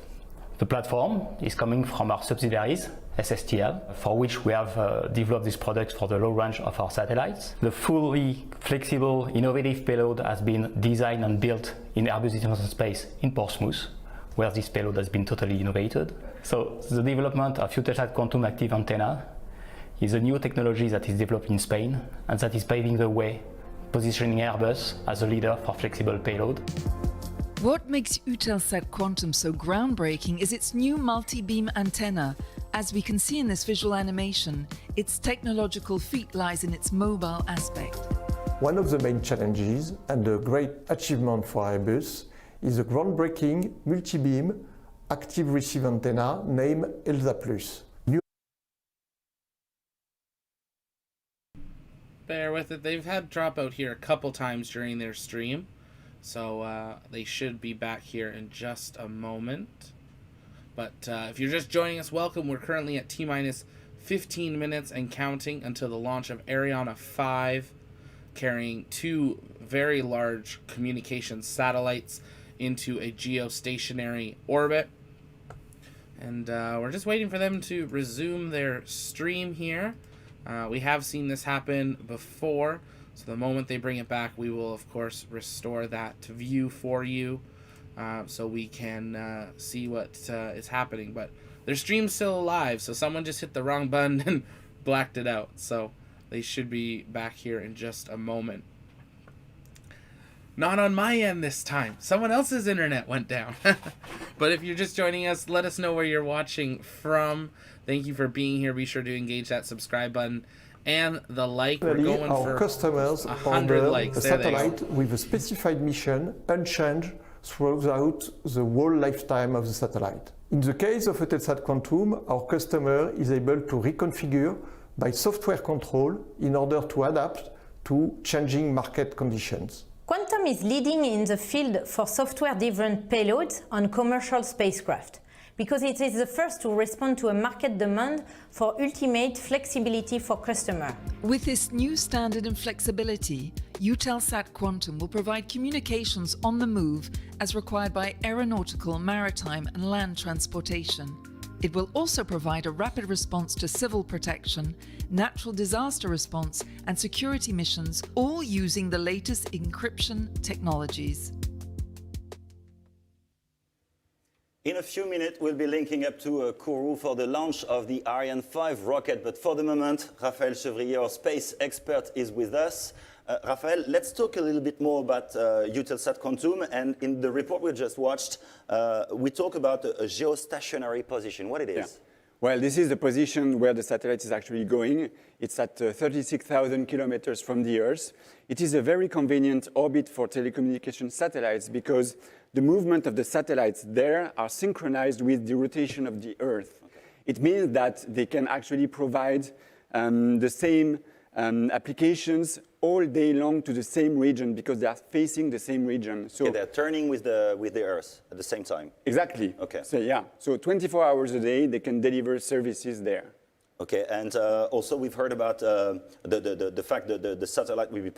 The platform is coming from our subsidiaries, SSTL, for which we have developed this product for the low range of our satellites. The fully flexible, innovative payload has been designed and built in Airbus Defence Space in Portsmouth, where this payload has been totally innovated. So the development of Eutelsat Quantum Active Antenna is a new technology that is developed in Spain and that is paving the way, positioning Airbus as a leader for flexible payload. What makes Eutelsat Quantum so groundbreaking is its new multi-beam antenna. As we can see in this visual animation, its technological feat lies in its mobile aspect. One of the main challenges and a great achievement for Airbus is the groundbreaking multi-beam active receive antenna named ELSA+. Bear with it. They've had dropout here a couple times during their stream. So they should be back here in just a moment. But if you're just joining us, welcome. We're currently at T-minus 15 minutes and counting until the launch of Ariane 5, carrying 2 very large communications satellites into a geostationary orbit. And we're just waiting for them to resume their stream here. We have seen this happen before, so the moment they bring it back, we will, of course, restore that to view for you so we can see what is happening. But their stream's still alive, so someone just hit the wrong button and blacked it out. So they should be back here in just a moment. Not on my end this time. Someone else's internet went down. But if you're just joining us, let us know where you're watching from. Thank you for being here. Be sure to engage that subscribe button and the like. We're going our for customers 100 order likes. a satellite with a specified mission unchanged throughout the whole lifetime of the satellite. In the case of Eutelsat Quantum, our customer is able to reconfigure by software control in order to adapt to changing market conditions. Quantum is leading in the field for software-driven payloads on commercial spacecraft, because it is the first to respond to a market demand for ultimate flexibility for customers. With this new standard and flexibility, Eutelsat Quantum will provide communications on the move as required by aeronautical, maritime and land transportation. It will also provide a rapid response to civil protection, natural disaster response and security missions, all using the latest encryption technologies. In a few minutes, we'll be linking up to Kourou for the launch of the Ariane 5 rocket. But for the moment, Raphaël Chevrier, our space expert, is with us. Raphaël, let's talk a little bit more about Eutelsat Quantum. And in the report we just watched, we talk about a geostationary position. What it is? Yeah. Well, this is the position where the satellite is actually going. It's at 36,000 kilometers from the Earth. It is a very convenient orbit for telecommunication satellites because the movement of the satellites there are synchronized with the rotation of the Earth. Okay. It means that they can actually provide the same applications all day long to the same region because they are facing the same region. So okay, they're turning with the Earth at the same time. Exactly. Okay. So yeah, so 24 hours a day they can deliver services there. Okay, and also we've heard about the fact that the satellite will be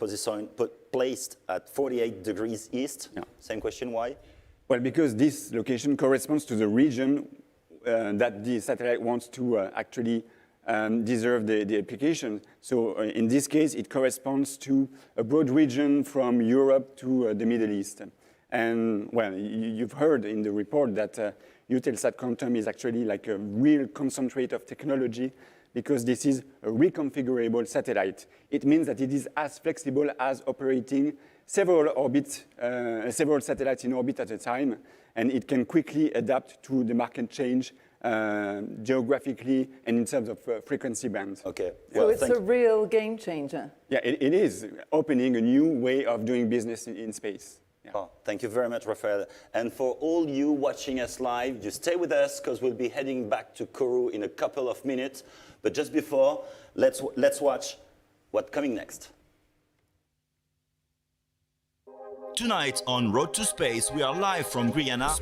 placed at 48 degrees east. Yeah. Same question, why? Well, because this location corresponds to the region that the satellite wants to actually deserve the application. So in this case, it corresponds to a broad region from Europe to the Middle East. And well, you've heard in the report that Eutelsat Quantum is actually like a real concentrate of technology because this is a reconfigurable satellite. It means that it is as flexible as operating several satellites in orbit at a time, and it can quickly adapt to the market change geographically and in terms of frequency bands. Okay. Well, so it's a real game changer. Yeah, it is opening a new way of doing business in space. Yeah. Oh, thank you very much, Raphaël. And for all you watching us live, just stay with us because we'll be heading back to Kourou in a couple of minutes. But just before, let's watch what's coming next. Tonight on Road to Space, we are live from Guiana.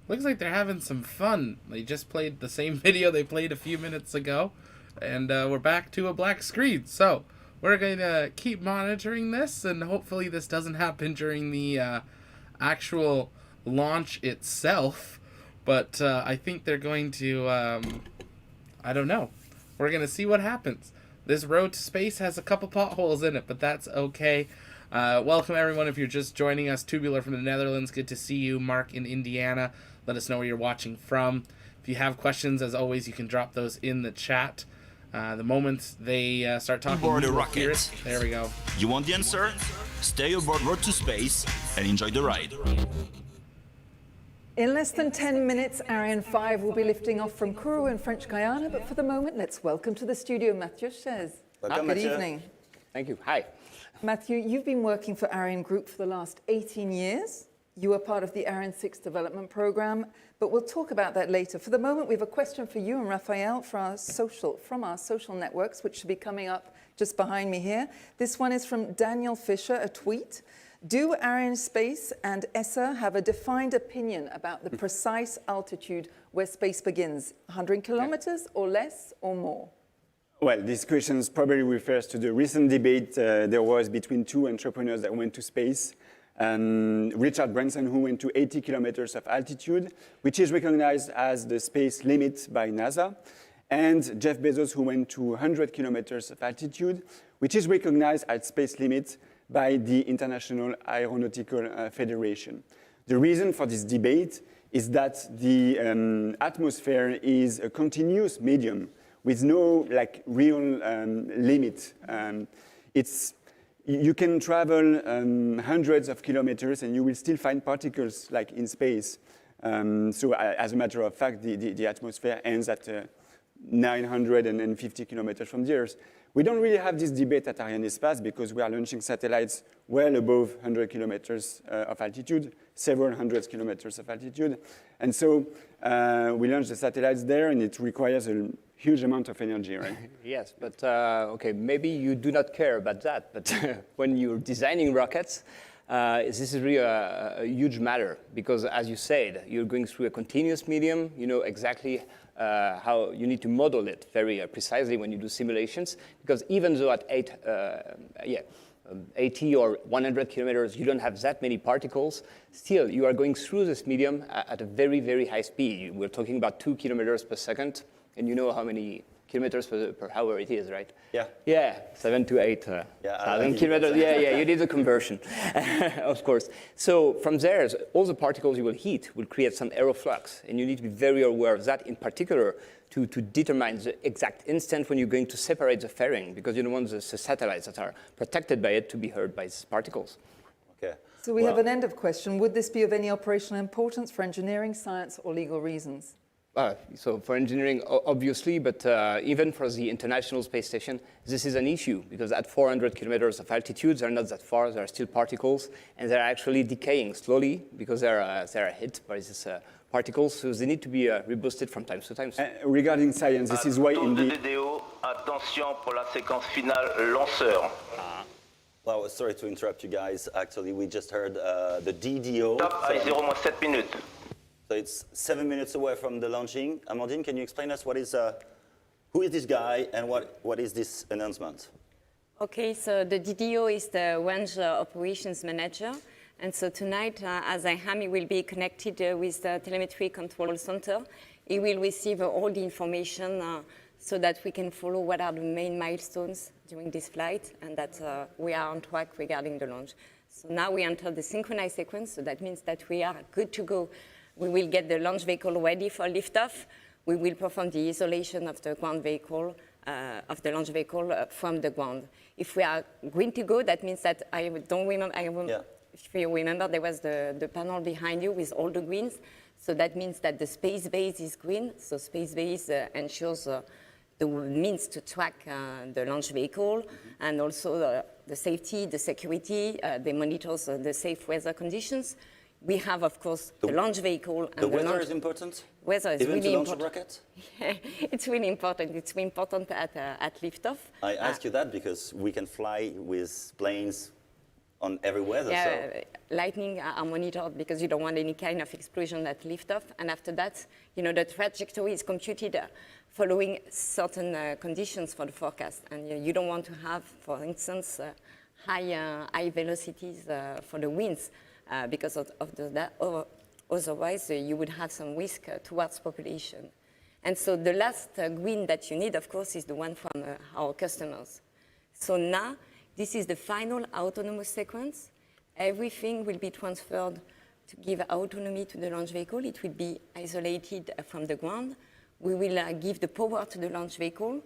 Looks like they're having some fun. They just played the same video they played a few minutes ago, and we're back to a black screen. So we're going to keep monitoring this, and hopefully this doesn't happen during the actual launch itself. But I think they're going to, I don't know. We're going to see what happens. This road to space has a couple potholes in it, but that's okay. Welcome, everyone. If you're just joining us, Tubular from the Netherlands, good to see you. Mark in Indiana, let us know where you're watching from. If you have questions, as always, you can drop those in the chat. The moment they start talking, Aboard a rocket. There we go. You want the answer? Stay aboard Road to Space and enjoy the ride. In less than 10 minutes, Ariane 5 will be lifting off from Kourou in French Guiana. But for the moment, let's welcome to the studio Mathieu Chez. Welcome, Good Mathieu. evening. Thank you. Hi. Mathieu, you've been working for Ariane Group for the last 18 years. You are part of the Ariane 6 development program, but we'll talk about that later. For the moment, we have a question for you and Raphael from our social networks, which should be coming up just behind me here. This one is from Daniel Fisher, a tweet. Do Arianespace and ESA have a defined opinion about the precise altitude where space begins? 100 kilometers or less or more? Well, this question probably refers to the recent debate there was between two entrepreneurs that went to space. Richard Branson, who went to 80 kilometers of altitude, which is recognized as the space limit by NASA, and Jeff Bezos, who went to 100 kilometers of altitude, which is recognized as space limit by the International Aeronautical Federation. The reason for this debate is that the atmosphere is a continuous medium with no real limit. You can travel hundreds of kilometers and you will still find particles like in space. So as a matter of fact, the atmosphere ends at 950 kilometers from the Earth. We don't really have this debate at Arianespace because we are launching satellites well above 100 kilometers of altitude, several hundred kilometers of altitude. And so we launch the satellites there and it requires a huge amount of energy, right? Yes, but okay, maybe you do not care about that, but when you're designing rockets, this is really a huge matter because, as you said, you're going through a continuous medium. You know exactly how you need to model it very precisely when you do simulations, because even though at 80 or 100 kilometers, you don't have that many particles, still you are going through this medium at a very, very high speed. We're talking about 2 kilometers per second, and you know how many kilometers per hour it is, right? Yeah. Yeah, 7 to 8 thousand kilometers. Yeah, you did the conversion, of course. So from there, all the particles you will heat will create some aeroflux, and you need to be very aware of that in particular to determine the exact instant when you're going to separate the fairing, because you don't want the satellites that are protected by it to be hurt by these particles. Okay. So we have an end of question. Would this be of any operational importance for engineering, science, or legal reasons? So for engineering, obviously, but even for the International Space Station, this is an issue because at 400 kilometers of altitude, they're not that far. There are still particles, and they're actually decaying slowly because they're hit by these particles. So they need to be reboosted from time to time. Regarding science, this is why indeed. Attention pour la séquence finale lanceur. Well, sorry to interrupt you guys. Actually, we just heard the DDO. Top à 0-7 minutes. So it's 7 minutes away from the launching. Amandine, can you explain us who is this guy and what is this announcement? Okay, so the DDO is the Range Operations Manager. And so tonight, as I am, he will be connected with the Telemetry Control Center. He will receive all the information so that we can follow what are the main milestones during this flight and that we are on track regarding the launch. So now we enter the synchronized sequence, so that means that we are good to go. We will get the launch vehicle ready for liftoff. We will perform the isolation of the ground vehicle, launch vehicle from the ground. If we are green to go, that means that I don't remember. If you remember, there was the panel behind you with all the greens. So that means that the space base is green. So space base ensures the means to track the launch vehicle and also the safety, the security. They monitor the safe weather conditions. We have, of course, the launch vehicle. And the weather is important? Weather is even really to launch important. a rocket? Yeah, it's really important. It's really important at liftoff. I ask you that because we can fly with planes on every weather. Yeah, so. lightning are monitored because you don't want any kind of explosion at liftoff. And after that, the trajectory is computed following certain conditions for the forecast. And you don't want to have, for instance, high velocities for the winds. Because of that, otherwise you would have some risk towards population. And so the last green that you need, of course, is the one from our customers. So now, this is the final autonomous sequence. Everything will be transferred to give autonomy to the launch vehicle. It will be isolated from the ground. We will give the power to the launch vehicle.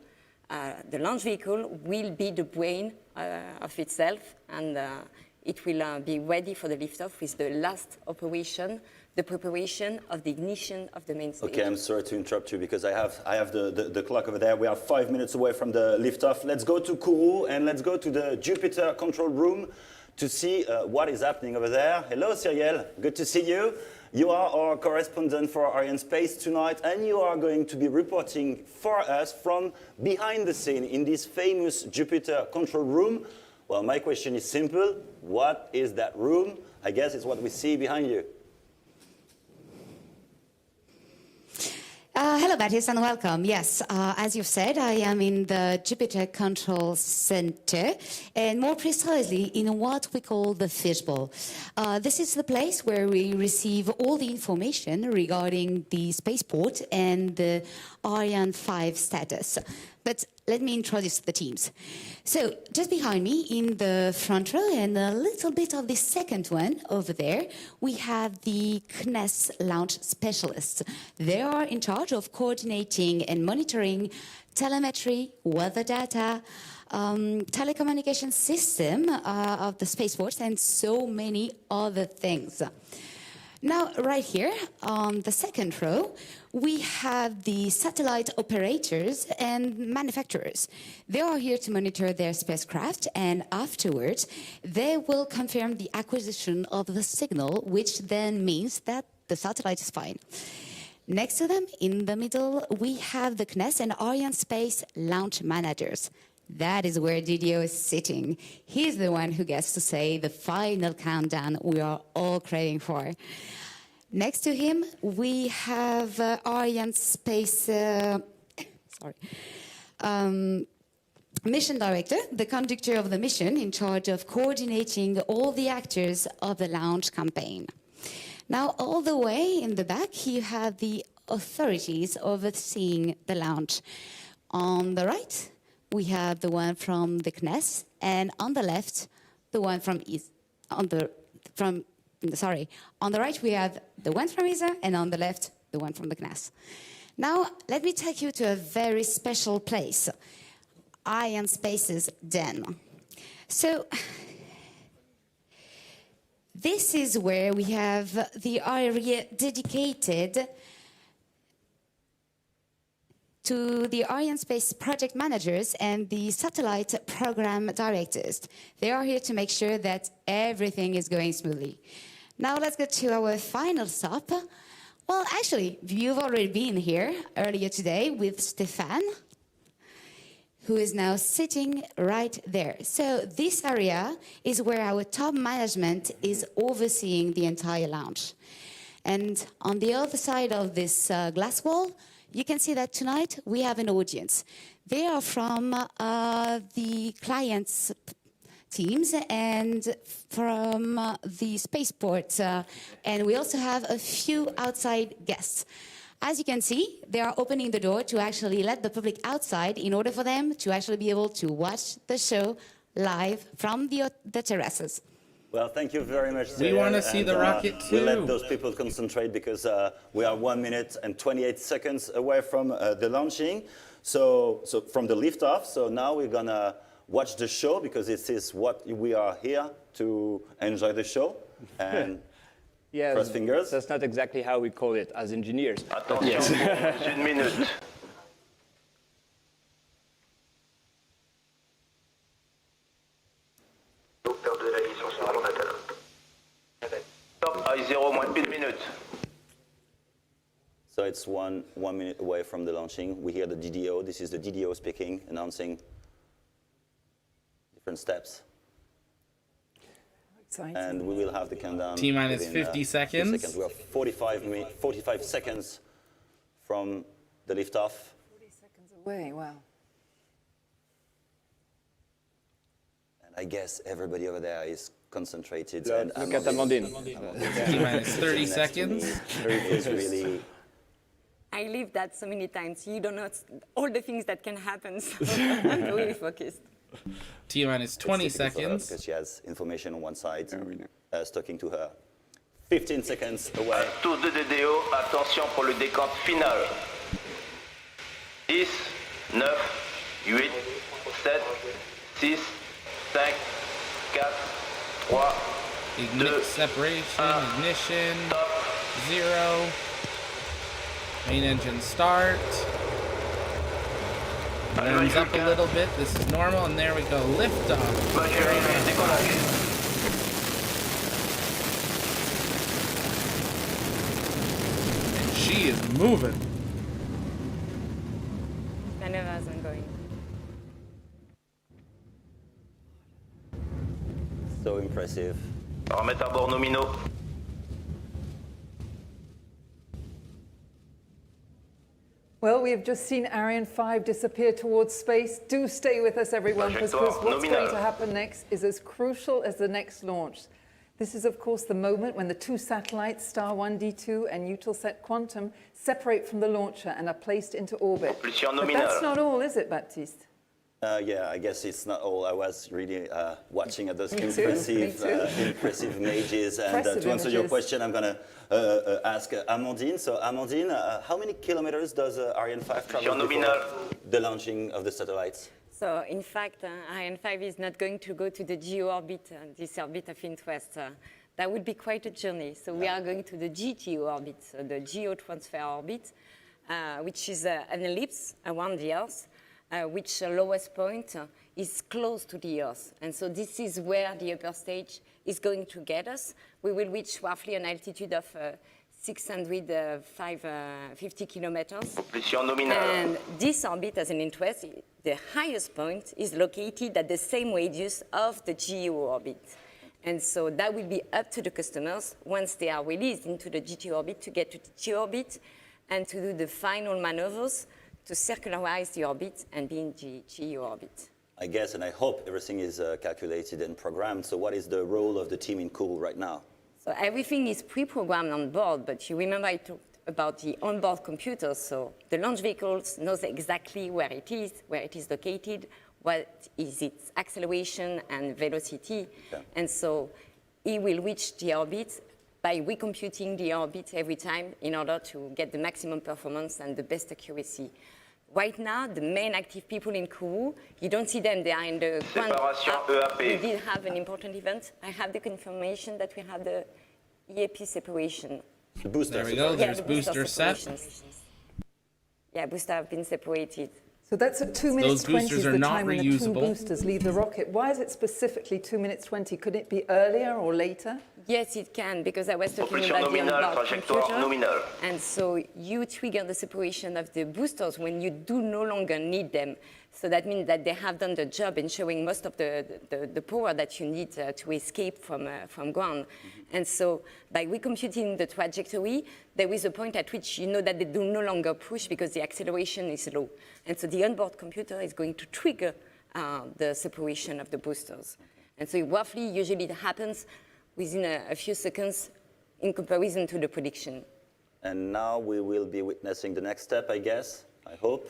The launch vehicle will be the brain of itself, and it will be ready for the liftoff with the last operation, the preparation of the ignition of the main stage. Okay, I'm sorry to interrupt you because I have the clock over there. We are 5 minutes away from the liftoff. Let's go to Kourou and let's go to the Jupiter control room to see what is happening over there. Hello, Cyrielle. Good to see you. You are our correspondent for Arianespace tonight, and you are going to be reporting for us from behind the scene in this famous Jupiter control room. Well, my question is simple. What is that room? I guess it's what we see behind you. Hello, Baptiste, and welcome. Yes, as you've said, I am in the Jupiter Control Center, and more precisely in what we call the fishbowl. This is the place where we receive all the information regarding the spaceport and the Ariane 5 status. But let me introduce the teams. So just behind me in the front row and a little bit of the second one over there, we have the CNES launch specialists. They are in charge of coordinating and monitoring telemetry, weather data, telecommunication system of the spaceport, and so many other things. Now, right here on the second row, we have the satellite operators and manufacturers. They are here to monitor their spacecraft, and afterwards, they will confirm the acquisition of the signal, which then means that the satellite is fine. Next to them, in the middle, we have the CNES and Arianespace launch managers. That is where DDO is sitting. He's the one who gets to say the final countdown we are all craving for. Next to him, we have Arianespace mission director, the conductor of the mission, in charge of coordinating all the actors of the launch campaign. Now, all the way in the back, you have the authorities overseeing the launch. On the right, we have the one from the CNES, and on the left, the one from on the right, we have the one from ESA, and on the left, the one from the CNES. Now, let me take you to a very special place, Arianespace's den. So, this is where we have the area dedicated to the Arianespace project managers and the satellite program directors. They are here to make sure that everything is going smoothly. Now let's get to our final stop. Well, actually, you've already been here earlier today with Stéphane, who is now sitting right there. So this area is where our top management is overseeing the entire launch. And on the other side of this glass wall, you can see that tonight we have an audience. They are from the clients' teams and from the spaceport. And we also have a few outside guests. As you can see, they are opening the door to actually let the public outside in order for them to actually be able to watch the show live from the terraces. Well, thank you very much, We want to see the rocket too. We'll let those people concentrate because we are 1 minute and 28 seconds away from the launching. So from the liftoff. So now we're gonna watch the show because this is what we are here to enjoy the show. And yes, cross fingers. That's not exactly how we call it as engineers. Attention, yes. une minute. Stop à 0 moins une minute. So it's one minute away from the launching. We hear the DDO. This is the DDO speaking, announcing different steps. Exciting. And we will have the countdown. T-minus within, 50 seconds. We are 45 seconds from the liftoff. 40 seconds away, wow. And I guess everybody over there is concentrated. Look and at Amandine. T-minus 30 seconds. It's really... I lived that so many times. You don't know all the things that can happen. So I'm really focused. T-minus 20 seconds. Because she has information on one side, talking to her. 15 seconds away. Tous de DDO, attention pour le décompte final. 10, 9, 8, 7, 6, 5, 4, 3, 2, separation, ignition, 0. Main engine start. Warms up a little bit. This is normal, and there we go. Liftoff. she is moving. Maneuvers ongoing. So impressive. Remettre à bord nominaux. Well, we have just seen Ariane 5 disappear towards space. Do stay with us, everyone, because what's going to happen next is as crucial as the next launch. This is, of course, the moment when the two satellites, Star 1 D2 and Eutelsat Quantum, separate from the launcher and are placed into orbit. But that's not all, is it, Baptiste? Yeah, I guess it's not all. I was really watching at those impressive images. And to answer your question, I'm going to ask Amandine. So, Amandine, how many kilometers does Ariane 5 travel before the launching of the satellites? So, in fact, Ariane 5 is not going to go to the GEO orbit, this orbit of interest. That would be quite a journey. So, we are going to the GTO orbit, so the Geo Transfer Orbit, which is an ellipse around the Earth. Which lowest point is close to the Earth. And so this is where the upper stage is going to get us. We will reach roughly an altitude of 650 kilometers. And this orbit, as an interest, the highest point is located at the same radius of the GEO orbit. And so that will be up to the customers once they are released into the GTO orbit to get to the GEO orbit and to do the final maneuvers to circularize the orbit and be in the GEO orbit. I guess, and I hope everything is calculated and programmed. So what is the role of the team in Kourou right now? So everything is pre-programmed on board, but you remember I talked about the onboard computers. So the launch vehicles knows exactly where it is located, what is its acceleration and velocity. Okay. And so it will reach the orbit by recomputing the orbit every time in order to get the maximum performance and the best accuracy. Right now, the main active people in Kourou, you don't see them, they are in the ground. We did have an important event. I have the confirmation that we have the EAP separation. The booster. There we go, there's booster set. Yeah, booster have been separated. So that's at 2 minutes 20 is the time when the two reusable. boosters leave the rocket. Why is it specifically 2 minutes 20? Could it be earlier or later? Yes, it can, because I was talking about the onboard computer. And so you trigger the separation of the boosters when you do no longer need them. So that means that they have done the job in showing most of the power that you need to escape from ground. And so by recomputing the trajectory, there is a point at which you know that they do no longer push because the acceleration is low. And so the onboard computer is going to trigger the separation of the boosters. And so roughly, usually it happens within a few seconds in comparison to the prediction. And now we will be witnessing the next step, I guess, I hope.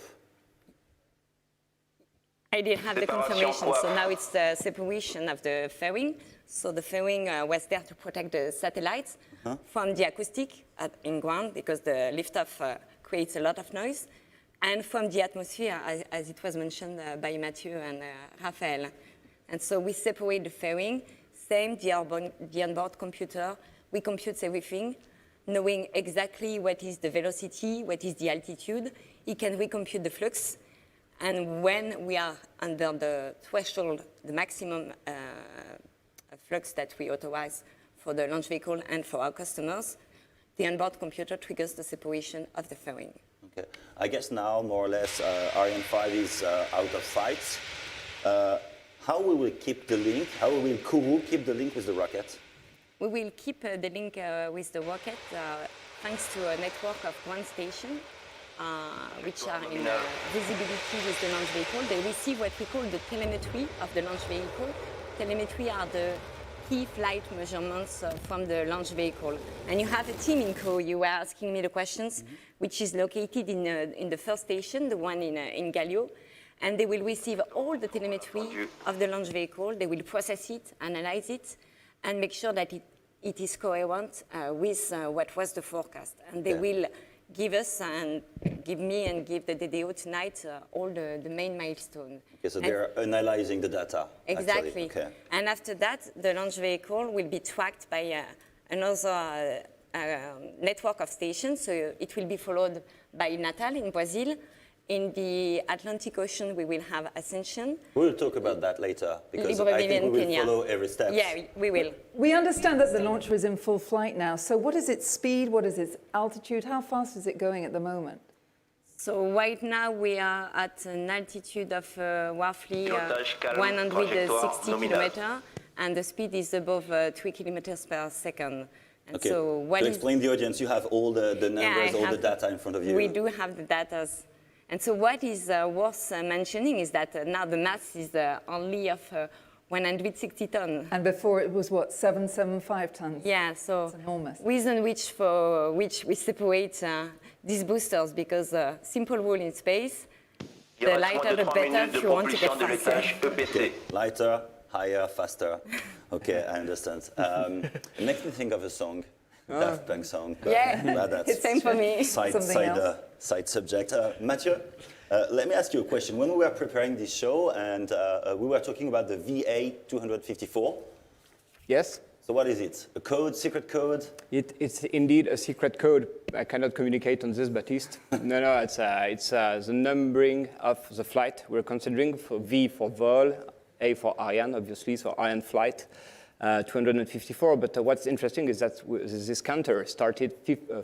I did have the confirmation, so now it's the separation of the fairing. So the fairing was there to protect the satellites from the acoustic in ground, because the liftoff creates a lot of noise, and from the atmosphere, as it was mentioned by Mathieu and Raphael. And so we separate the fairing, same the onboard computer, we compute everything, knowing exactly what is the velocity, what is the altitude. It can recompute the flux. And when we are under the threshold, the maximum flux that we authorize for the launch vehicle and for our customers, the onboard computer triggers the separation of the fairing. Okay. I guess now, more or less, Ariane 5 is out of sight. How will we keep the link? How will Kourou keep the link with the rocket? We will keep the link with the rocket thanks to a network of ground stations. Which are in visibility with the launch vehicle. They receive what we call the telemetry of the launch vehicle. Telemetry are the key flight measurements from the launch vehicle. And you have a team in Kourou, you were asking me the questions, which is located in the first station, the one in Galio. And they will receive all the telemetry of the launch vehicle. They will process it, analyze it, and make sure that it is coherent with what was the forecast. And they will give us and give me and give the DDO tonight all the main milestones. Okay, so they're analyzing the data. Exactly. Okay. And after that, the launch vehicle will be tracked by another network of stations. So it will be followed by Natal in Brazil, In the Atlantic Ocean, we will have Ascension. We'll talk about that later, because I Libreville think we in will Kenya. follow every step. Yeah, we will. We understand that the launcher is in full flight now. So what is its speed? What is its altitude? How fast is it going at the moment? So right now we are at an altitude of roughly 160 kilometers, and the speed is above 3 kilometers per second. And Okay, so what to is, explain the audience, you have all the numbers, all the have data in front of you. We do have the data. And so what is worth mentioning is that now the mass is only of 160 tons. And before it was what, 775 tons? Yeah, so it's enormous. Reason for which we separate these boosters, because simple rule in space, the lighter the better if you want to get faster. Okay. Lighter, higher, faster. Okay, I understand. It makes me think of a song, Daft Punk song. But, Yeah, that's it's same for me. Side subject. Mathieu, let me ask you a question. When we were preparing this show and we were talking about the VA254. Yes. So what is it? A code, secret code? It's indeed a secret code. I cannot communicate on this, Baptiste. No, it's the numbering of the flight we're considering. For V for vol, A for Ariane, obviously, so Ariane flight 254. But what's interesting is that this counter started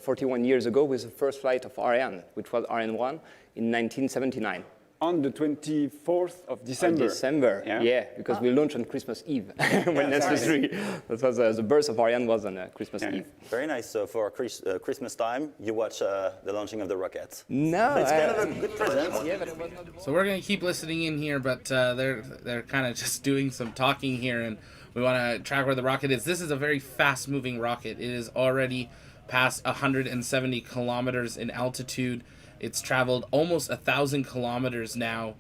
41 years ago with the first flight of Ariane, which was Ariane 1 in 1979. On the 24th of December. December, yeah, because we launched on Christmas Eve when necessary. That was the birth of Ariane was on Christmas Eve. Very nice. So for Christmas time, you watch the launching of the rockets. No, so it's kind of a good present. Yeah, but it was not. So we're going to keep listening in here, but they're kind of just doing some talking here, and we want to track where the rocket is. This is a very fast-moving rocket. It is already past 170 kilometers in altitude. It's traveled almost 1,000 kilometers now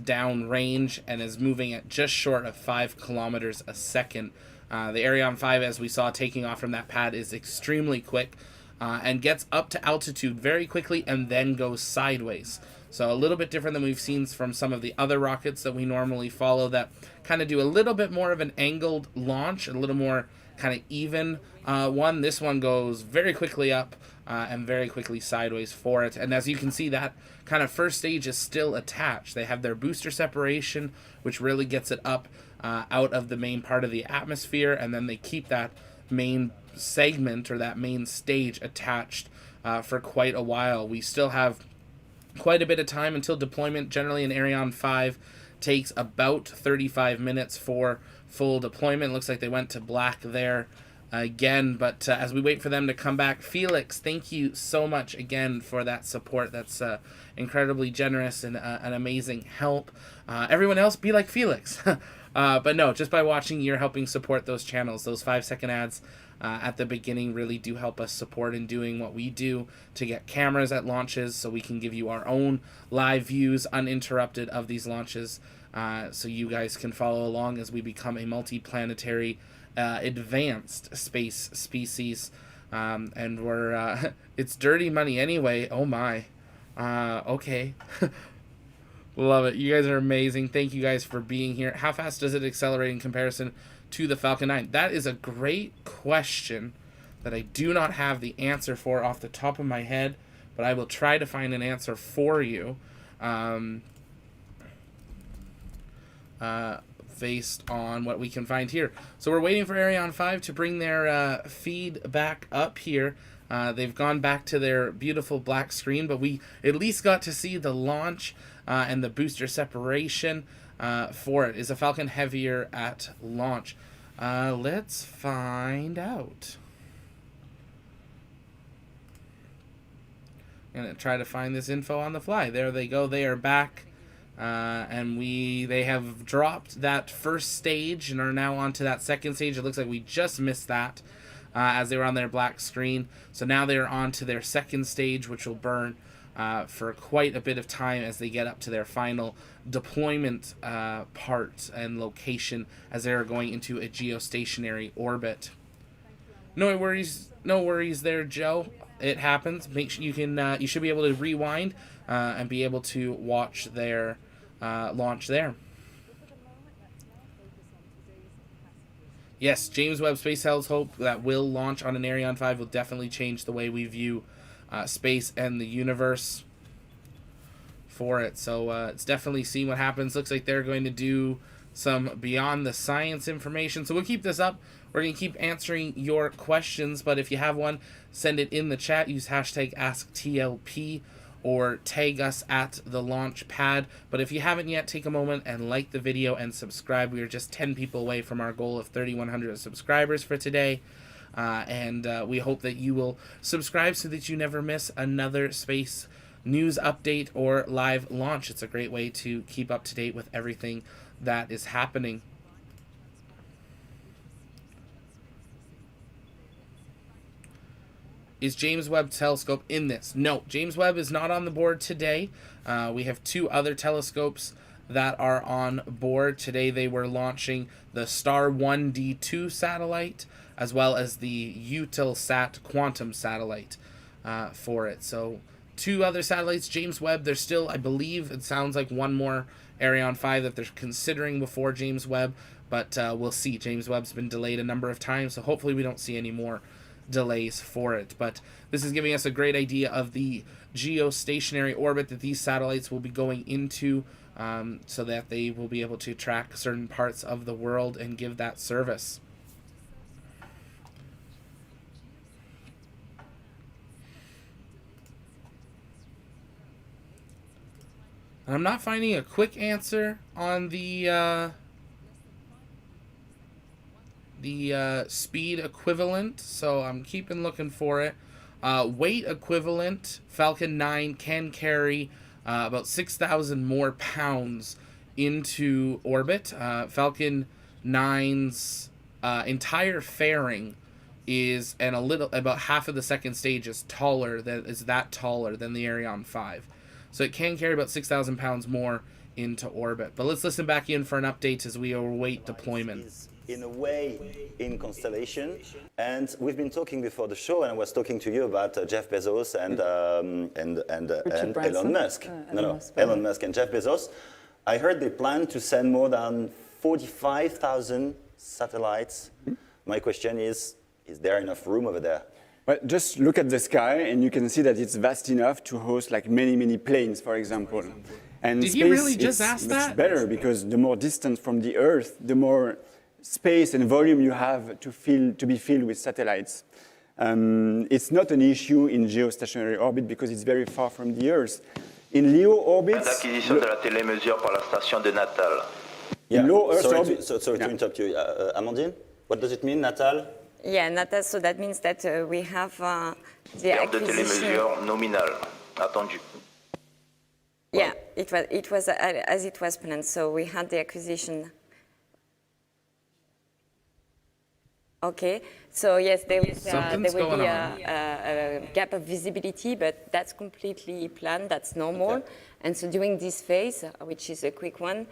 down range and is moving at just short of 5 kilometers a second. The Ariane 5, as we saw taking off from that pad, is extremely quick and gets up to altitude very quickly and then goes sideways. So a little bit different than we've seen from some of the other rockets that we normally follow that kind of do a little bit more of an angled launch, a little more kind of even one. This one goes very quickly up and very quickly sideways for it. And as you can see, that kind of first stage is still attached. They have their booster separation, which really gets it up out of the main part of the atmosphere, and then they keep that main segment or that main stage attached for quite a while. We still have quite a bit of time until deployment. Generally, an Ariane 5 takes about 35 minutes for full deployment. Looks like they went to black there again, but as we wait for them to come back, Felix, thank you so much again for that support. That's incredibly generous and an amazing help. Everyone else, be like Felix. But no, just by watching, you're helping support those channels. Those 5-second ads at the beginning really do help us support in doing what we do to get cameras at launches so we can give you our own live views uninterrupted of these launches, so you guys can follow along as we become a multi-planetary advanced space species. And we're it's dirty money anyway. Oh my. Okay. Love it. You guys are amazing. Thank you guys for being here. How fast does it accelerate in comparison to the Falcon 9? That is a great question that I do not have the answer for off the top of my head, but I will try to find an answer for you based on what we can find here. So we're waiting for Ariane 5 to bring their feed back up here. They've gone back to their beautiful black screen, but we at least got to see the launch and the booster separation for it. Is a Falcon heavier at launch? Let's find out. I'm going to try to find this info on the fly. There they go. They are back. And they have dropped that first stage and are now on to that second stage. It looks like we just missed that as they were on their black screen. So now they are on to their second stage, which will burn for quite a bit of time as they get up to their final deployment part and location as they are going into a geostationary orbit. No worries there, Joe. It happens. Make sure you should be able to rewind and be able to watch their launch there. Yes, James Webb Space Telescope that will launch on an Ariane 5 will definitely change the way we view space and the universe for it. So it's definitely seeing what happens. Looks like they're going to do some beyond the science information. So we'll keep this up. We're going to keep answering your questions, but if you have one, send it in the chat. Use hashtag AskTLP or tag us at the launch pad. But if you haven't yet, take a moment and like the video and subscribe. We are just 10 people away from our goal of 3,100 subscribers for today. And we hope that you will subscribe so that you never miss another space news update or live launch. It's a great way to keep up to date with everything that is happening. Is James Webb Telescope in this? No, James Webb is not on the board today. We have two other telescopes that are on board. Today they were launching the Star 1D2 satellite as well as the Eutelsat Quantum satellite for it. So two other satellites. James Webb, there's still, I believe, it sounds like one more Ariane 5 that they're considering before James Webb, but we'll see. James Webb's been delayed a number of times, so hopefully we don't see any more delays for it. But this is giving us a great idea of the geostationary orbit that these satellites will be going into, so that they will be able to track certain parts of the world and give that service. And I'm not finding a quick answer on the speed equivalent, so I'm keeping looking for it. Weight equivalent, Falcon 9 can carry about 6,000 more pounds into orbit. Falcon 9's entire fairing is, and about half of the second stage is taller than the Ariane 5. So it can carry about 6,000 pounds more into orbit. But let's listen back in for an update as we await deployment. In a way, in constellation, and we've been talking before the show, and I was talking to you about Jeff Bezos and Elon Musk. Elon Musk and Jeff Bezos. I heard they plan to send more than 45,000 satellites. My question is there enough room over there? Well, just look at the sky, and you can see that it's vast enough to host like many planes, for example. And Did space, he really just ask that? Much better, because the more distance from the Earth, the more space and volume you have to be filled with satellites. It's not an issue in geostationary orbit because it's very far from the Earth. In LEO orbits... L'acquisition de la télémesure par la station de Natal. Yeah. In low Earth orbit... Sorry to interrupt you. Amandine, what does it mean, Natal? Yeah, Natal, so that means that we have the Perte de acquisition... télémesure nominale, attendue. Yeah, it was as it was planned, so we had the acquisition. Okay, so yes, there will be a gap of visibility, but that's completely planned, that's normal. Okay. And so during this phase, which is a quick one,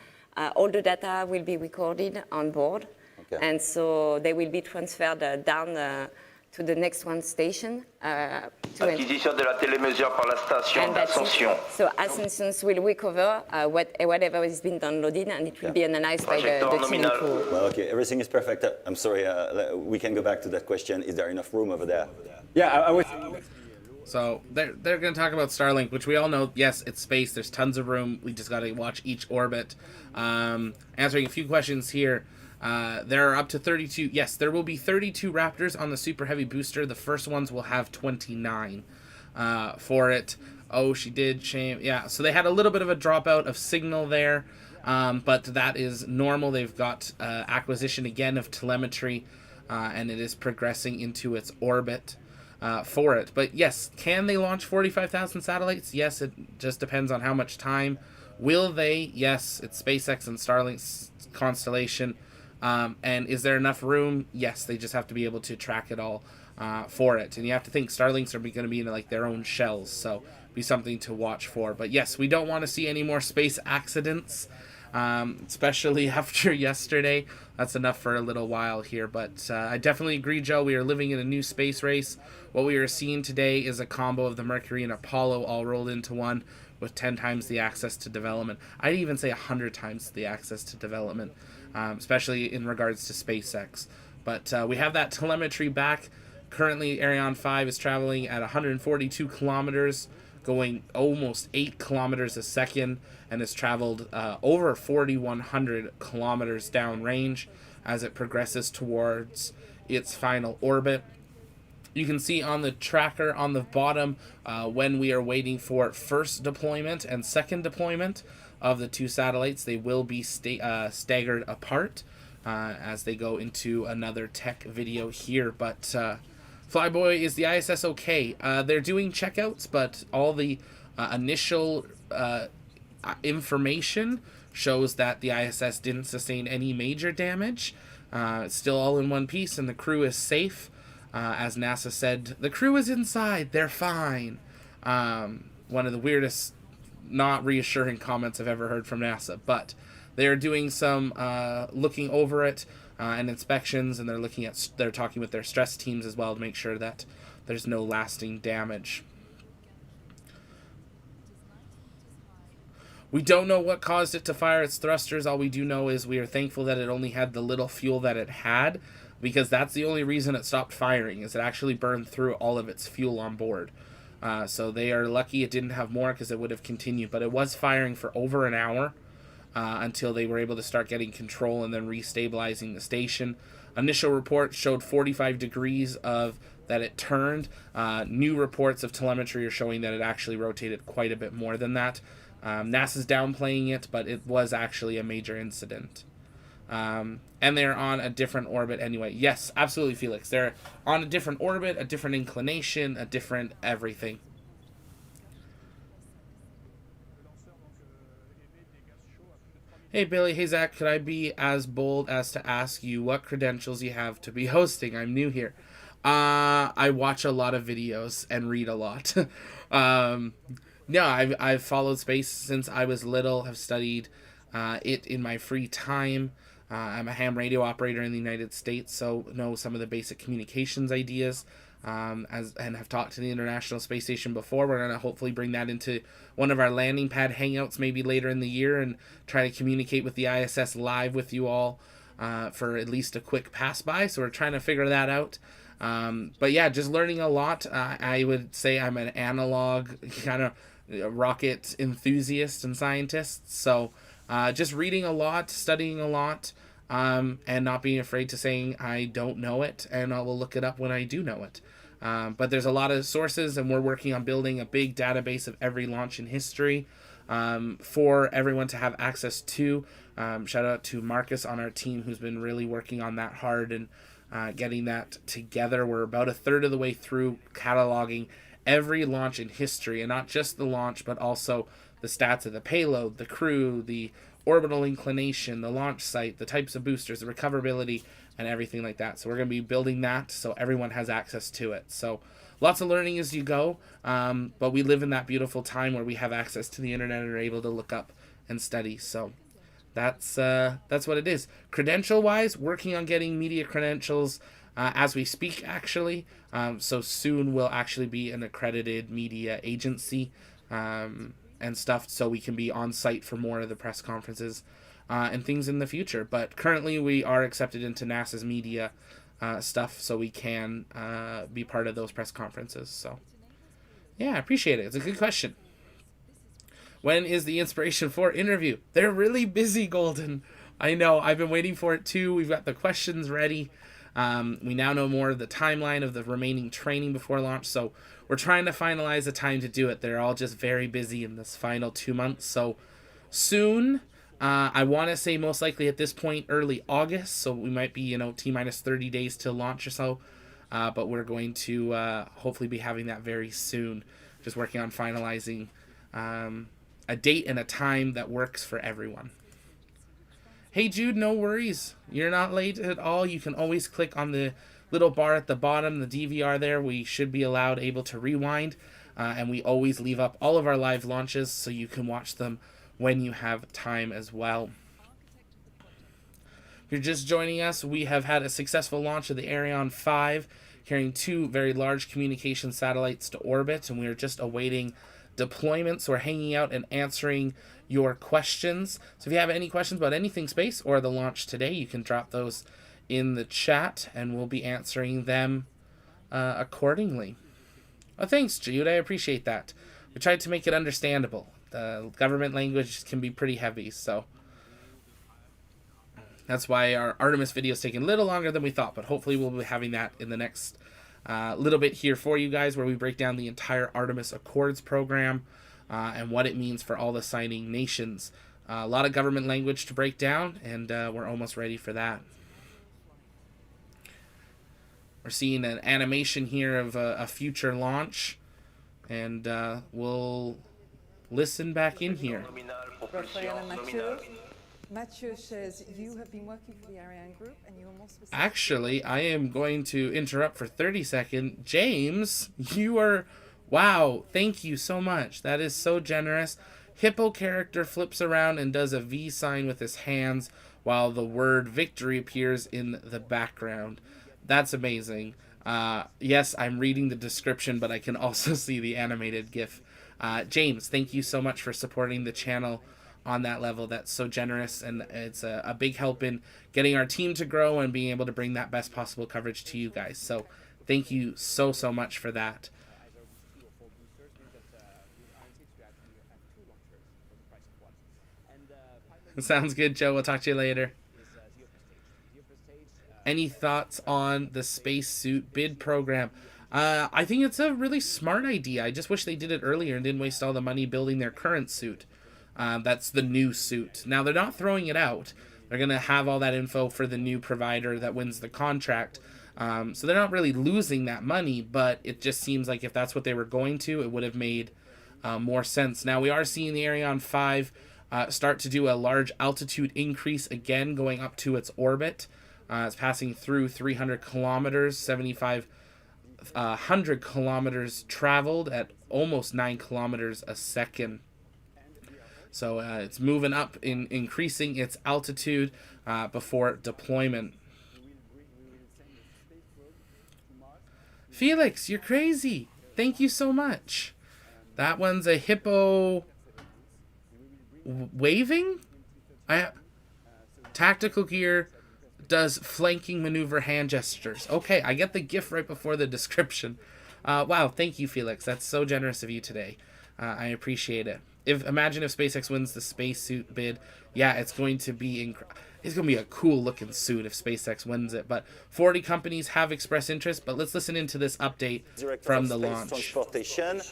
all the data will be recorded on board. Okay. And so they will be transferred down to the next one station. Acquisition de la télémesure par la station d'Ascension. So Ascension will recover whatever has been downloaded, and it will be analyzed by the tuning pool. Well, okay, everything is perfect. I'm sorry, we can go back to that question. Is there enough room over there? Yeah, I would... So they're going to talk about Starlink, which we all know, yes, it's space. There's tons of room. We just got to watch each orbit. Answering a few questions here. There are up to 32. Yes, there will be 32 Raptors on the Super Heavy booster. The first ones will have 29 for it. Oh, she did. Shame. Yeah, so they had a little bit of a dropout of signal there, but that is normal. They've got acquisition again of telemetry, and it is progressing into its orbit for it. But yes, can they launch 45,000 satellites? Yes, it just depends on how much time. Will they? Yes, it's SpaceX and Starlink's constellation. And is there enough room? Yes, they just have to be able to track it all for it. And you have to think Starlinks are going to be in like their own shells, so be something to watch for. But yes, we don't want to see any more space accidents, especially after yesterday. That's enough for a little while here. But I definitely agree, Joe. We are living in a new space race. What we are seeing today is a combo of the Mercury and Apollo all rolled into one with 10 times the access to development. I'd even say 100 times the access to development. Especially in regards to SpaceX. But we have that telemetry back. Currently, Ariane 5 is traveling at 142 kilometers going almost 8 kilometers a second and has traveled over 4,100 kilometers downrange as it progresses towards its final orbit. You can see on the tracker on the bottom when we are waiting for first deployment and second deployment of the 2 satellites. They will be staggered apart as they go into another tech video here. But Flyboy, is the ISS okay? They're doing checkouts, but all the initial information shows that the ISS didn't sustain any major damage. It's still all in one piece, and the crew is safe. As NASA said, the crew is inside, they're fine. One of the weirdest, not reassuring comments I've ever heard from NASA, but they're doing some looking over it and inspections, and they're talking with their stress teams as well to make sure that there's no lasting damage. We don't know what caused it to fire its thrusters. All we do know is we are thankful that it only had the little fuel that it had, because that's the only reason it stopped firing, is it actually burned through all of its fuel on board. So they are lucky it didn't have more, because it would have continued. But it was firing for over an hour until they were able to start getting control and then restabilizing the station. Initial reports showed 45 degrees of that it turned. New reports of telemetry are showing that it actually rotated quite a bit more than that. NASA's downplaying it, but it was actually a major incident. And they're on a different orbit anyway. Yes, absolutely, Felix. They're on a different orbit, a different inclination, a different everything. Hey, Billy. Hey, Zach. Could I be as bold as to ask you what credentials you have to be hosting? I'm new here. I watch a lot of videos and read a lot. No, I've followed space since I was little, have studied it in my free time. I'm a ham radio operator in the United States, so know some of the basic communications ideas, and have talked to the International Space Station before. We're going to hopefully bring that into one of our landing pad hangouts maybe later in the year and try to communicate with the ISS live with you all for at least a quick pass-by. So we're trying to figure that out. But yeah, just learning a lot. I would say I'm an analog kind of rocket enthusiast and scientist. So just reading a lot, studying a lot, and not being afraid to saying I don't know it, and I will look it up when I do know it. But there's a lot of sources, and we're working on building a big database of every launch in history for everyone to have access to. Shout out to Marcus on our team, who's been really working on that hard and getting that together. We're about a third of the way through cataloging every launch in history, and not just the launch, but also the stats of the payload, the crew, the orbital inclination, the launch site, the types of boosters, the recoverability, and everything like that. So we're going to be building that so everyone has access to it. So lots of learning as you go, but we live in that beautiful time where we have access to the internet and are able to look up and study. So that's what it is. Credential-wise, working on getting media credentials as we speak, actually. So soon we'll actually be an accredited media agency and stuff, so we can be on site for more of the press conferences and things in the future. But currently we are accepted into NASA's media stuff, so we can be part of those press conferences. So yeah, I appreciate it. It's a good question. When is the Inspiration 4 interview? They're really busy, Golden. I know. I've been waiting for it too. We've got the questions ready. We now know more of the timeline of the remaining training before launch, so we're trying to finalize the time to do it. They're all just very busy in this final 2 months, so soon. I want to say most likely at this point early August, so we might be, T-minus 30 days to launch or so, but we're going to hopefully be having that very soon. Just working on finalizing a date and a time that works for everyone. Hey Jude, no worries. You're not late at all. You can always click on the little bar at the bottom, the DVR there. We should be able to rewind, and we always leave up all of our live launches so you can watch them when you have time as well. If you're just joining us, we have had a successful launch of the Ariane 5, carrying 2 very large communication satellites to orbit, and we are just awaiting deployment. So we're hanging out and answering your questions. So if you have any questions about anything space or the launch today, you can drop those in the chat and we'll be answering them accordingly. Oh, thanks, Jude. I appreciate that. we tried to make it understandable. The government language can be pretty heavy, so that's why our Artemis video is taking a little longer than we thought, but hopefully we'll be having that in the next little bit here for you guys, where we break down the entire Artemis Accords program and what it means for all the signing nations. A lot of government language to break down, and we're almost ready for that. We're seeing an animation here of a future launch, and we'll listen back in here. Mathieu says you have been working for the Ariane group, and you are more specific. Actually, I am going to interrupt for 30 seconds. James, you are... Wow, thank you so much. That is so generous. Hippo character flips around and does a V sign with his hands while the word victory appears in the background. That's amazing. Yes, I'm reading the description, but I can also see the animated GIF. James, thank you so much for supporting the channel on that level. That's so generous, and it's a big help in getting our team to grow and being able to bring that best possible coverage to you guys. So thank you so much for that. Sounds good, Joe. We'll talk to you later. Any thoughts on the spacesuit bid program? I think it's a really smart idea. I just wish they did it earlier and didn't waste all the money building their current suit. That's the new suit. Now, they're not throwing it out. They're going to have all that info for the new provider that wins the contract. So they're not really losing that money, but it just seems like if that's what they were going to, it would have made more sense. Now, we are seeing the Ariane 5 start to do a large altitude increase again, going up to its orbit. It's passing through 300 kilometers, 7,500 kilometers traveled at almost 9 kilometers a second. So it's moving up, increasing its altitude before deployment. Felix, you're crazy. Thank you so much. That one's a hippo waving? Tactical gear does flanking maneuver hand gestures. Okay, I get the GIF right before the description. Wow, thank you, Felix. That's so generous of you today. I appreciate it. Imagine if SpaceX wins the spacesuit bid. Yeah, it's going to be a cool looking suit if SpaceX wins it. But 40 companies have expressed interest. But let's listen into this update from the launch. Transportation.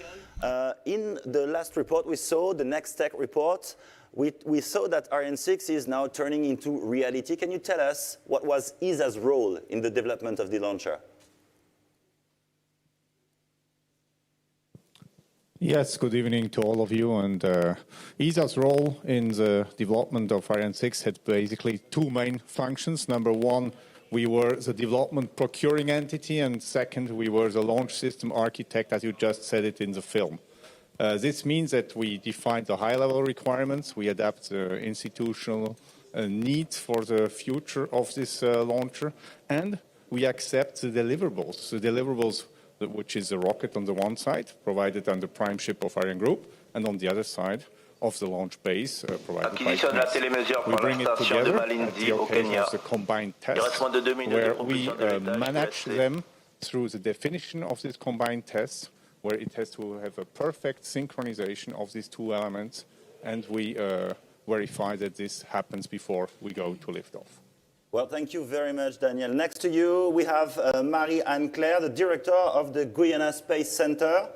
In the last report we saw, the Next Tech report, we saw that Ariane 6 is now turning into reality. Can you tell us what was ESA's role in the development of the launcher? Yes, good evening to all of you. And ESA's role in the development of Ariane 6 had basically two main functions. Number one, we were the development procuring entity, and second, we were the launch system architect, as you just said it in the film. This means that we define the high-level requirements, we adapt the institutional needs for the future of this launcher, and we accept the deliverables. The deliverables, which is a rocket on the one side, provided under primeship of Ariane Group, and on the other side of the launch base, provided by Kourou. We bring it together at the occasion of the combined test, where we manage them through the definition of this combined test, where it has to have a perfect synchronization of these two elements, and we verify that this happens before we go to liftoff. Well, thank you very much, Daniel. Next to you, we have Marie-Anne-Claire, the director of the Guiana Space Center.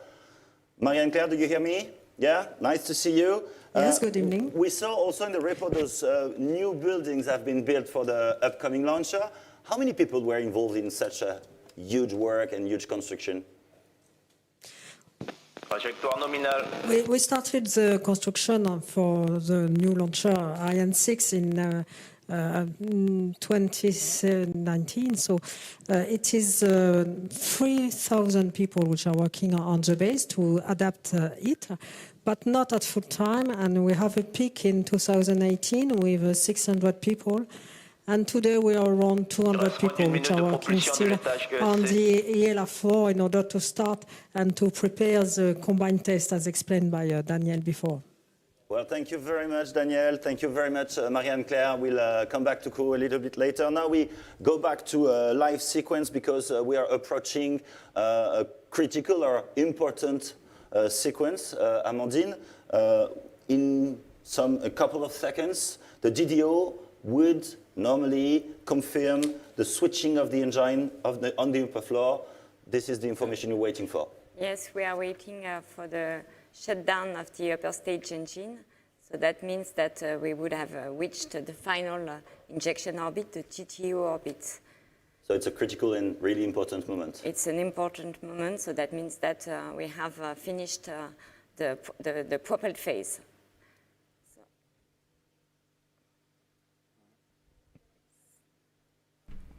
Marie-Anne-Claire, do you hear me? Yeah, nice to see you. Yes, good evening. We saw also in the report those new buildings have been built for the upcoming launcher. How many people were involved in such a huge work and huge construction? We started the construction for the new launcher Ariane 6 in 2019, so it is 3,000 people which are working on the base to adapt it, but not at full time, and we have a peak in 2018 with 600 people, and today we are around 200 people which are working still on the ELR4 in order to start and to prepare the combined test as explained by Daniel before. Well, thank you very much, Daniel. Thank you very much, Marie-Anne-Claire. We'll come back to Kourou a little bit later. Now we go back to a live sequence because we are approaching a critical or important sequence, Amandine. In a couple of seconds, the DDO would normally confirm the switching of the engine on the upper floor. This is the information you're waiting for. Yes, we are waiting for the shutdown of the upper stage engine. So that means that we would have reached the final injection orbit, the GTO orbit. So it's a critical and really important moment. It's an important moment, so that means that we have finished the propelled phase.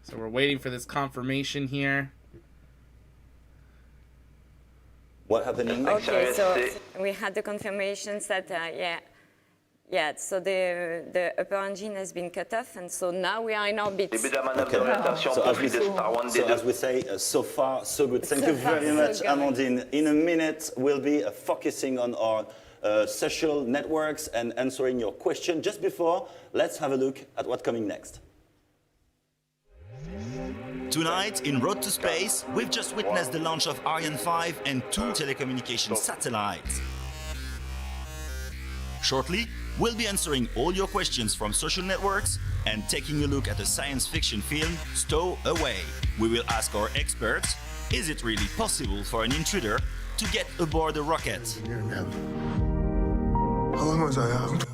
So we're waiting for this confirmation here. What happening? Okay, so we had the confirmations that, so the upper engine has been cut off, and so now we are in orbit. Okay. So as we say, so far, so good. Thank you very much, Amandine. In a minute, we'll be focusing on our social networks and answering your question. Just before, let's have a look at what's coming next. Tonight, in Road to Space, we've just witnessed the launch of Ariane 5 and 2 telecommunication satellites. Shortly, we'll be answering all your questions from social networks and taking a look at a science fiction film, Stow Away. We will ask our experts, is it really possible for an intruder to get aboard a rocket? How long was I out?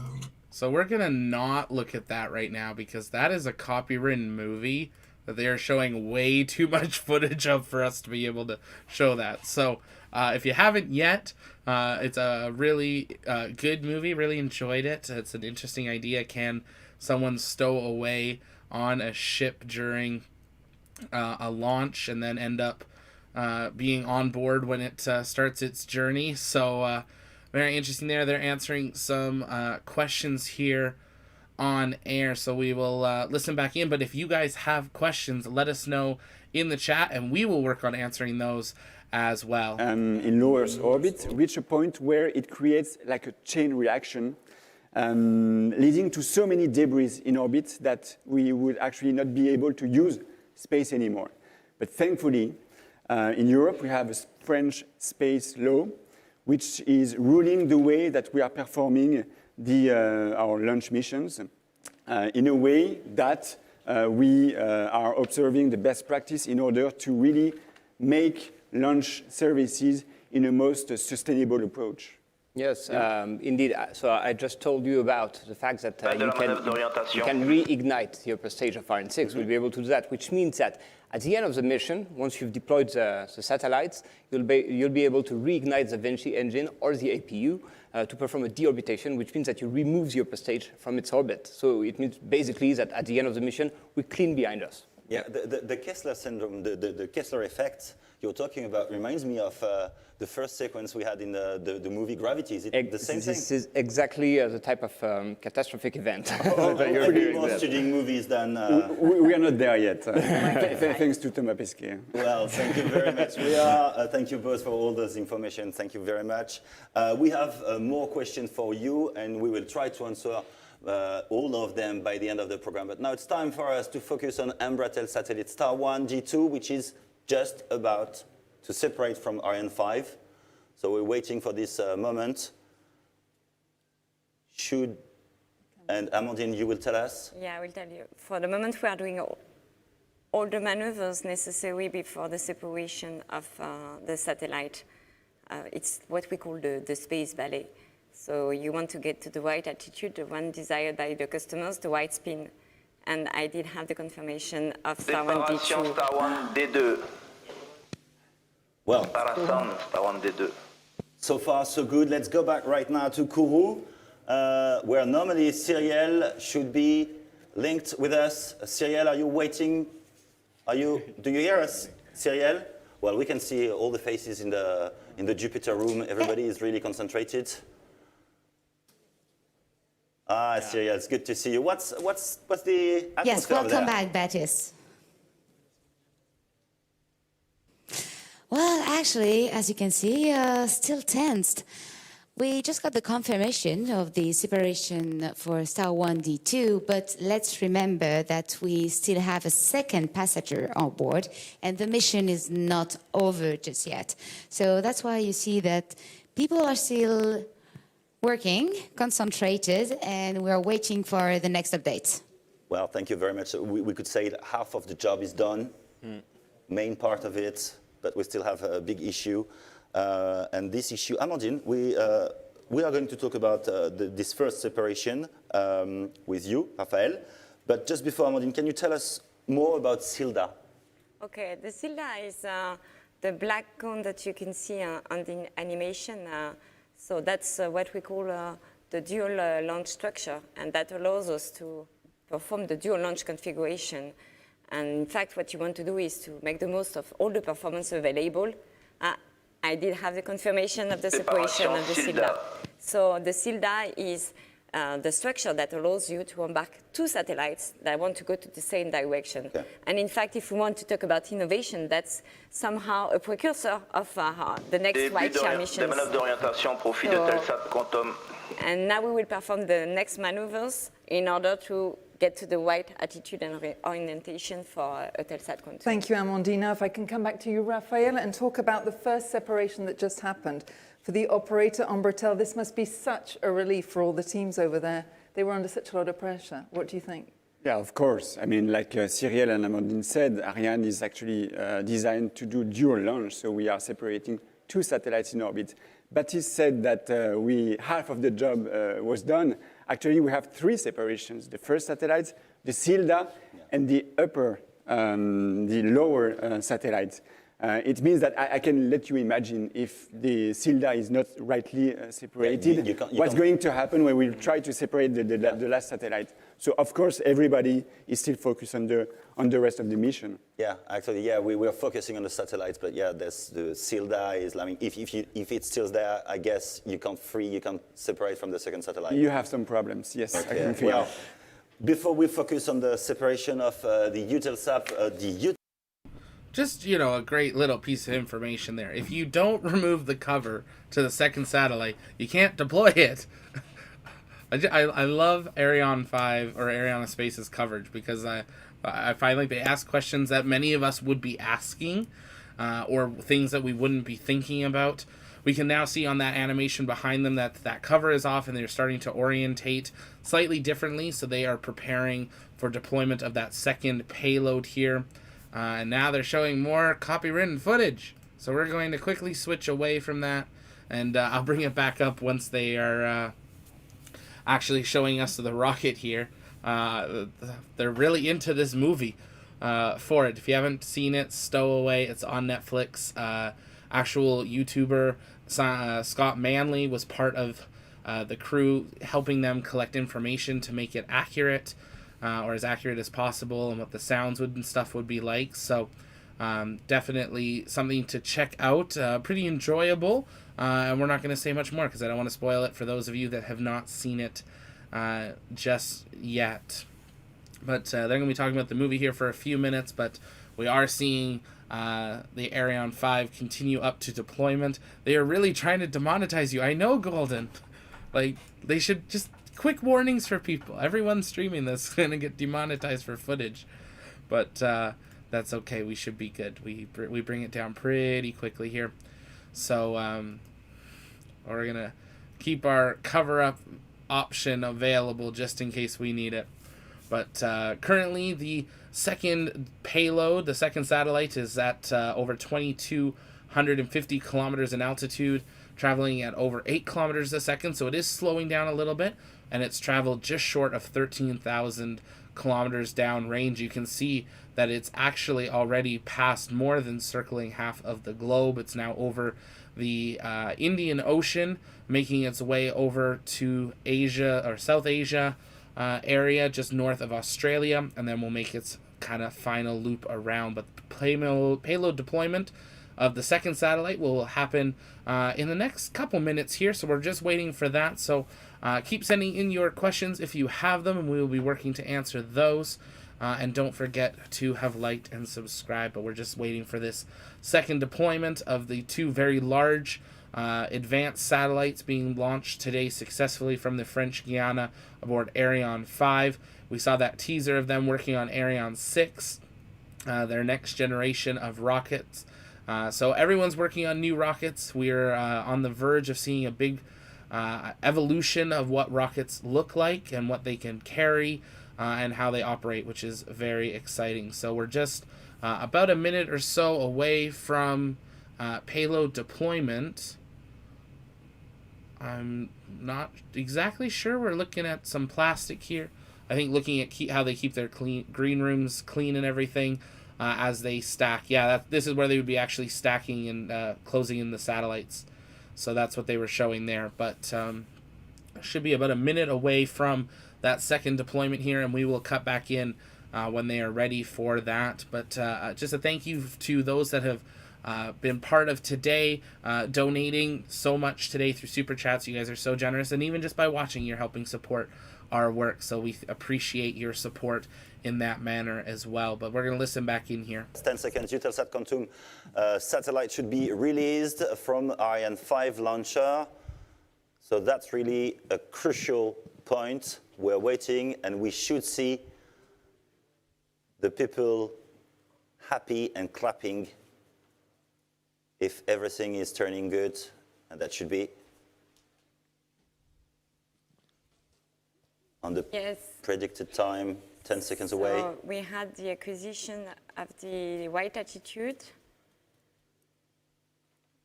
So we're gonna not look at that right now because that is a copywritten movie that they are showing way too much footage of for us to be able to show that. So if you haven't yet, it's a really good movie, really enjoyed it. It's an interesting idea. Can someone stow away on a ship during a launch and then end up being on board when it starts its journey? So very interesting there. They're answering some questions here on air, so we will listen back in. But if you guys have questions, let us know in the chat and we will work on answering those as well. In low Earth orbit, reach a point where it creates like a chain reaction, leading to so many debris in orbit that we would actually not be able to use space anymore. But thankfully, in Europe, we have a French space law, which is ruling the way that we are performing our launch missions in a way that we are observing the best practice in order to really make launch services in a most sustainable approach. Yes, indeed. So I just told you about the fact that you can reignite the upper stage of Ariane 6. We'll be able to do that, which means that at the end of the mission, once you've deployed the satellites, you'll be able to reignite the Vinci engine or the APU to perform a deorbitation, which means that you remove the upper stage from its orbit. So it means basically that at the end of the mission, we clean behind us. Yeah, the Kessler syndrome, the Kessler effect you're talking about reminds me of the first sequence we had in the movie Gravity. Is it the same thing? This is exactly the type of catastrophic event. You're more studying movies than... We are not there yet, thanks to Thomas Pesquet. Well, thank you very much. Thank you both for all this information. Thank you very much. We have more questions for you, and we will try to answer all of them by the end of the program. But now it's time for us to focus on Embratel satellite Star 1 G2, which is just about to separate from Ariane 5. So we're waiting for this moment. And Amandine, you will tell us? Yeah, I will tell you. For the moment, we are doing all the maneuvers necessary before the separation of the satellite. It's what we call the space ballet. So you want to get to the right altitude, the one desired by the customers, the right spin. And I did have the confirmation of Star 1 D2. Star 1 D2. Well, Star 1 D2. So far, so good. Let's go back right now to Kourou, where normally Cyrielle should be linked with us. Cyrielle, are you waiting? Do you hear us, Cyrielle? Well, we can see all the faces in the Jupiter room. Everybody is really concentrated. Ah, Cyrielle, it's good to see you. What's the atmosphere Yes, welcome there? back, Baptiste. Well, actually, as you can see, still tensed. We just got the confirmation of the separation for Star 1 D2, but let's remember that we still have a second passenger on board, and the mission is not over just yet. So that's why you see that people are still working, concentrated, and we're waiting for the next updates. Well, thank you very much. So we could say that half of the job is done, main part of it, but we still have a big issue. And this issue, Amandine, we are going to talk about this first separation with you, Raphaël. But just before, Amandine, can you tell us more about SILDA? Okay, the SILDA is the black cone that you can see on the animation. So that's what we call the dual launch structure, and that allows us to perform the dual launch configuration. And in fact, what you want to do is to make the most of all the performance available. I did have the confirmation of the separation of the SILDA. So the SILDA is the structure that allows you to embark two satellites that want to go to the same direction. Okay. And in fact, if we want to talk about innovation, that's somehow a precursor of the next right-share missions. And now we will perform the next maneuvers in order to get to the right attitude and orientation for Eutelsat Kourou. Thank you, Amandina. If I can come back to you, Raphael, and talk about the first separation that just happened. For the operator, Embratel, this must be such a relief for all the teams over there. They were under such a lot of pressure. What do you think? Yeah, of course. I mean, like Cyril and Amandine said, Ariane is actually designed to do dual launch, so we are separating two satellites in orbit. Baptiste said that half of the job was done. Actually, we have three separations: the first satellite, the SILDA, and the lower satellite. It means that I can let you imagine if the SILDA is not rightly separated, what's going to happen when we try to separate the last satellite. So, of course, everybody is still focused on the rest of the mission. Yeah, actually, yeah, we are focusing on the satellites, but yeah, there's the SILDA is, I mean, if it's still there, I guess you can't separate from the second satellite. You have some problems, yes. Okay. I can feel. Well, before we focus on the separation of the Eutelsat, just, a great little piece of information there. If you don't remove the cover to the second satellite, you can't deploy it. I love Ariane 5 or Arianespace's coverage because I find like they ask questions that many of us would be asking or things that we wouldn't be thinking about. We can now see on that animation behind them that cover is off and they're starting to orientate slightly differently. So they are preparing for deployment of that second payload here. And now they're showing more copywritten footage. So we're going to quickly switch away from that. And I'll bring it back up once they are actually showing us the rocket here. They're really into this movie for it. If you haven't seen it, stow away. It's on Netflix. Actual YouTuber Scott Manley was part of the crew helping them collect information to make it accurate. Or as accurate as possible, and what the sounds and stuff would be like. So definitely something to check out. Pretty enjoyable. And we're not going to say much more because I don't want to spoil it for those of you that have not seen it just yet. But they're going to be talking about the movie here for a few minutes, but we are seeing the Ariane 5 continue up to deployment. They are really trying to demonetize you. I know, Golden. Like, they should just... Quick warnings for people. Everyone streaming this is going to get demonetized for footage. But that's okay. We should be good. We bring it down pretty quickly here. So we're going to keep our cover-up option available just in case we need it. But currently the second payload, the second satellite, is at over 2,250 kilometers in altitude, traveling at over 8 kilometers a second. So it is slowing down a little bit. And it's traveled just short of 13,000 kilometers down range. You can see that it's actually already passed more than circling half of the globe. It's now over the Indian Ocean, making its way over to Asia or South Asia area, just north of Australia, and then we'll make its kind of final loop around. But payload deployment of the second satellite will happen in the next couple minutes here, so we're just waiting for that. So keep sending in your questions if you have them, and we will be working to answer those. And don't forget to have liked and subscribed. But we're just waiting for this second deployment of the two very large advanced satellites being launched today successfully from the French Guiana aboard Ariane 5. We saw that teaser of them working on Ariane 6, their next generation of rockets. So everyone's working on new rockets. We're on the verge of seeing a big evolution of what rockets look like and what they can carry and how they operate, which is very exciting. So we're just about a minute or so away from payload deployment. I'm not exactly sure. We're looking at some plastic here. I think looking at how they keep their green rooms clean and everything as they stack. Yeah, this is where they would be actually stacking and closing in the satellites. So that's what they were showing there. But should be about a minute away from that second deployment here, and we will cut back in when they are ready for that. But just a thank you to those that have been part of today, donating so much today through Super Chats. You guys are so generous, and even just by watching, you're helping support our work. So we appreciate your support in that manner as well. But we're going to listen back in here. 10 seconds. Eutelsat Quantum satellite should be released from Ariane 5 launcher. So that's really a crucial point. We're waiting, and we should see the people happy and clapping if everything is turning good, and that should be on the predicted time, 10 seconds away. So we had the acquisition of the white attitude.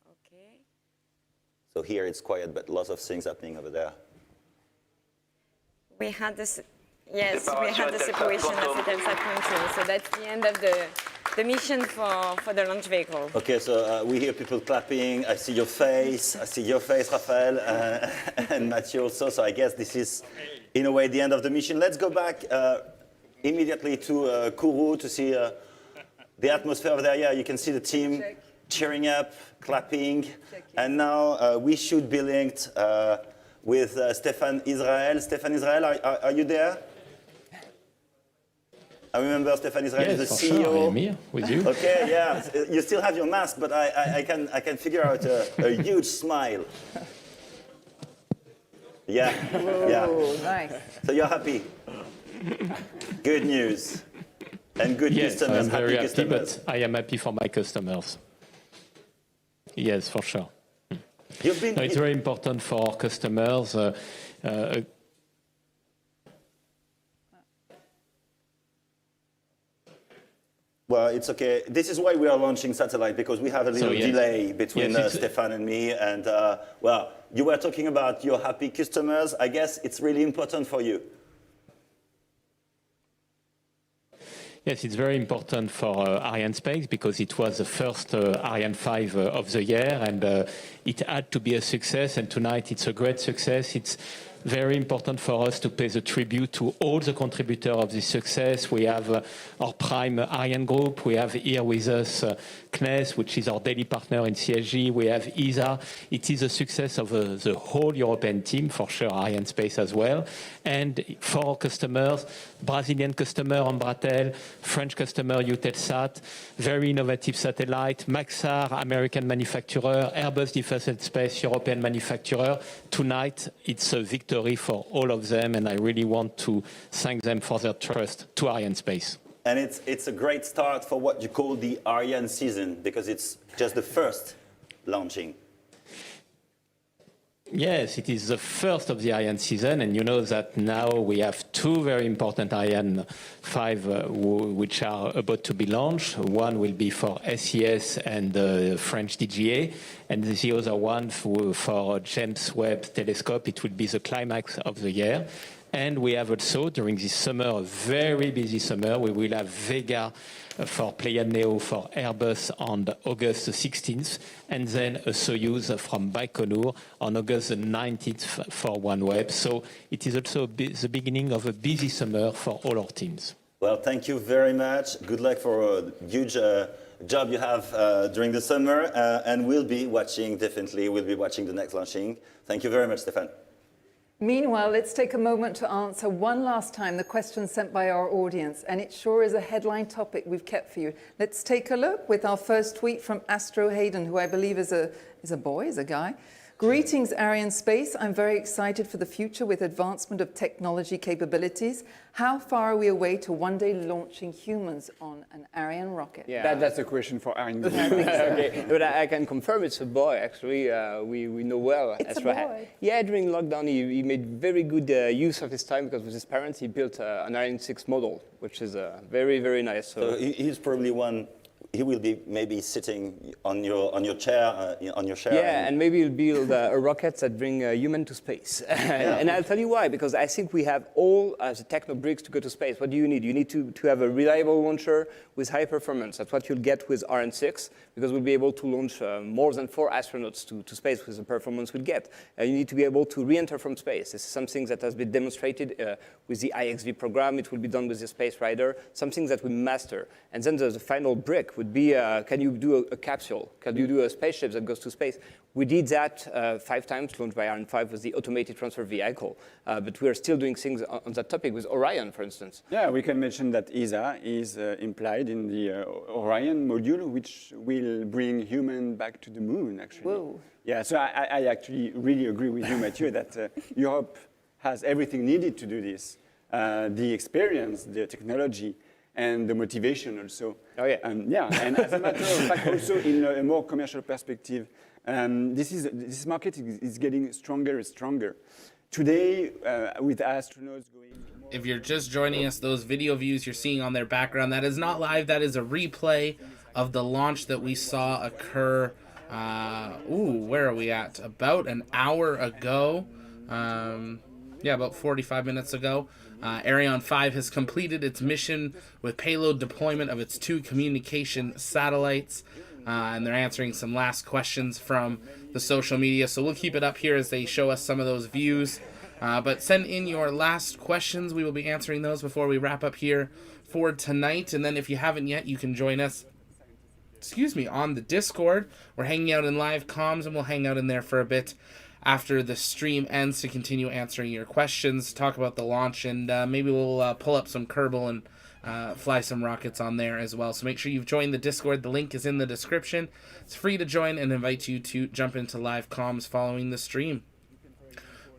Okay. So here it's quiet, but lots of things happening over there. We had this, yes, we had the separation of Eutelsat Quantum. So that's the end of the mission for the launch vehicle. Okay, so we hear people clapping. I see your face. I see your face, Raphael, and Mathieu also. So I guess this is, in a way, the end of the mission. Let's go back immediately to Kourou to see the atmosphere over there. Yeah, you can see the team cheering up, clapping. And now we should be linked with Stéphane Israël. Stéphane Israël, are you there? I remember Stéphane Israël is the CEO. Sure. I am here with you. Okay, yeah. You still have your mask, but I can figure out a huge smile. Yeah, Whoa, nice. So you're happy. Good news. And good customers, I'm very happy, customers. but I am happy for my customers. Yes, for sure. It's very important for our customers. Well, it's okay. This is why we are launching satellite, because we have a little delay between Stéphane and me. And, well, you were talking about your happy customers. I guess it's really important for you. Yes, it's very important for Arianespace because it was the first Ariane 5 of the year, and it had to be a success, and tonight it's a great success. It's very important for us to pay the tribute to all the contributors of this success. We have our prime Ariane group. We have here with us CNES, which is our daily partner in CSG. We have ESA. It is a success of the whole European team, for sure, Arianespace as well. And for our customers, Brazilian customer Embratel, French customer Eutelsat, very innovative satellite, Maxar, American manufacturer, Airbus Defence and Space, European manufacturer. Tonight, it's a victory for all of them, and I really want to thank them for their trust to Arianespace. And it's a great start for what you call the Ariane season, because it's just the first launching. Yes, it is the first of the Ariane season, and you know that now we have two very important Ariane 5 which are about to be launched. One will be for SES and the French DGA, and the other one for James Webb Telescope. It will be the climax of the year. And we have also, during this summer, a very busy summer, we will have Vega for Pléiades Neo for Airbus on August the 16th, and then a Soyuz from Baikonur on August the 19th for OneWeb. So it is also the beginning of a busy summer for all our teams. Well, thank you very much. Good luck for a huge job you have during the summer, and we'll be watching the next launching. Thank you very much, Stéphane. Meanwhile, let's take a moment to answer one last time the question sent by our audience, and it sure is a headline topic we've kept for you. Let's take a look with our first tweet from Astro Hayden, who I believe is a guy. Greetings, Arianespace. I'm very excited for the future with advancement of technology capabilities. How far are we away to one day launching humans on an Ariane rocket? Yeah. That's a question for Ariane. Okay, but I can confirm it's a boy, actually. We know well. It's a boy? Yeah, during lockdown, he made very good use of his time because with his parents, he built an Ariane 6 model, which is very, very nice. So he's probably one. He will be maybe sitting on your chair, Yeah, and maybe he'll build a rocket that bring human to space. And I'll tell you why, because I think we have all the techno bricks to go to space. What do you need? You need to have a reliable launcher with high performance. That's what you'll get with Ariane 6, because we'll be able to launch more than 4 astronauts to space with the performance we'll get. You need to be able to re-enter from space. This is something that has been demonstrated with the IXV program. It will be done with the Space Rider, something that we master. And then the final brick would be, can you do a capsule? Can you do a spaceship that goes to space? We did that 5 times, launched by Ariane 5 with the automated transfer vehicle. But we are still doing things on that topic with Orion, for instance. Yeah, we can mention that ESA is implied in the Orion module, which will bring human back to the moon, actually. Whoa. Yeah, so I actually really agree with you, Mathieu, that Europe has everything needed to do this. The experience, the technology, and the motivation also. Oh, yeah. And as a matter of fact, also in a more commercial perspective, this market is getting stronger and stronger. Today, with astronauts going... If you're just joining us, those video views you're seeing on their background, that is not live. That is a replay of the launch that we saw occur, where are we at? About an hour ago. About 45 minutes ago. Ariane 5 has completed its mission with payload deployment of its 2 communication satellites. And they're answering some last questions from the social media. So we'll keep it up here as they show us some of those views. But send in your last questions. We will be answering those before we wrap up here for tonight. And then if you haven't yet, you can join us, on the Discord. We're hanging out in live comms, and we'll hang out in there for a bit after the stream ends to continue answering your questions, talk about the launch, and maybe we'll pull up some Kerbal and fly some rockets on there as well. So make sure you've joined the Discord. The link is in the description. It's free to join and invite you to jump into live comms following the stream.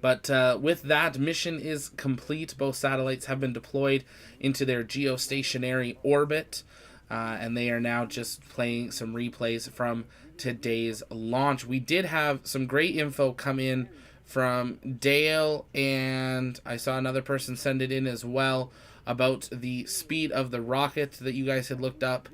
But with that, mission is complete. Both satellites have been deployed into their geostationary orbit, and they are now just playing some replays from today's launch. We did have some great info come in from Dale, and I saw another person send it in as well about the speed of the rocket that you guys had looked up.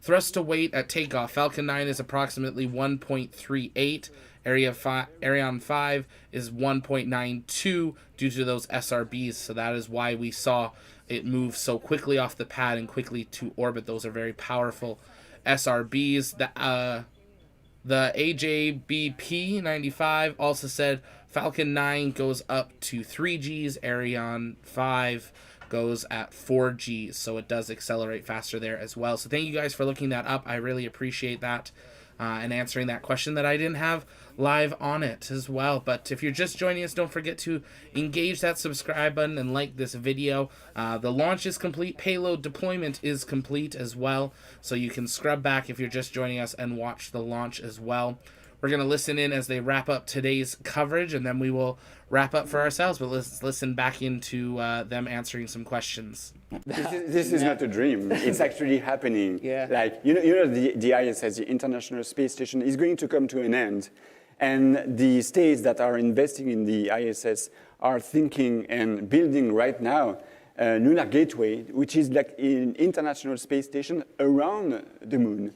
Thrust to weight at takeoff. Falcon 9 is approximately 1.38. Ariane 5 is 1.92 due to those SRBs. So that is why we saw it move so quickly off the pad and quickly to orbit. Those are very powerful SRBs. The AJBP 95 also said Falcon 9 goes up to 3 Gs. Ariane 5 goes at 4 Gs, so it does accelerate faster there as well. So thank you guys for looking that up. I really appreciate that and answering that question that I didn't have live on it as well. But if you're just joining us, don't forget to engage that subscribe button and like this video. The launch is complete. Payload deployment is complete as well, so you can scrub back if you're just joining us and watch the launch as well. We're going to listen in as they wrap up today's coverage, and then we will wrap up for ourselves. But let's listen back into them answering some questions. This is not a dream. It's actually happening. Yeah. Like, the ISS, the International Space Station, is going to come to an end. And the states that are investing in the ISS are thinking and building right now a lunar gateway, which is like an international space station around the moon,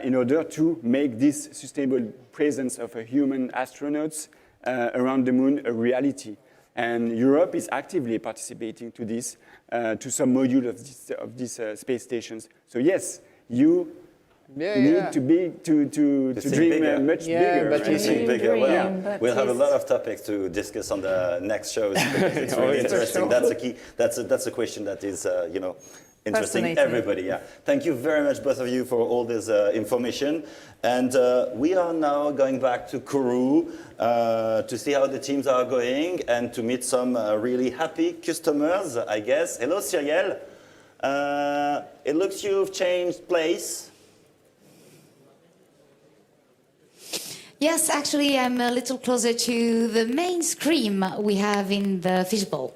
in order to make this sustainable presence of human astronauts around the moon a reality. And Europe is actively participating to this, to some module of these space stations. So yes, you need to dream much bigger. But think bigger. Well, we'll have a lot of topics to discuss on the next shows because it's really interesting. Sure. That's a key. That's a question that is interesting everybody. Yeah. Thank you very much, both of you, for all this information. And we are now going back to Kourou to see how the teams are going and to meet some really happy customers, I guess. Hello, Cyrielle. It looks you've changed place. Yes, actually, I'm a little closer to the main screen we have in the fishbowl.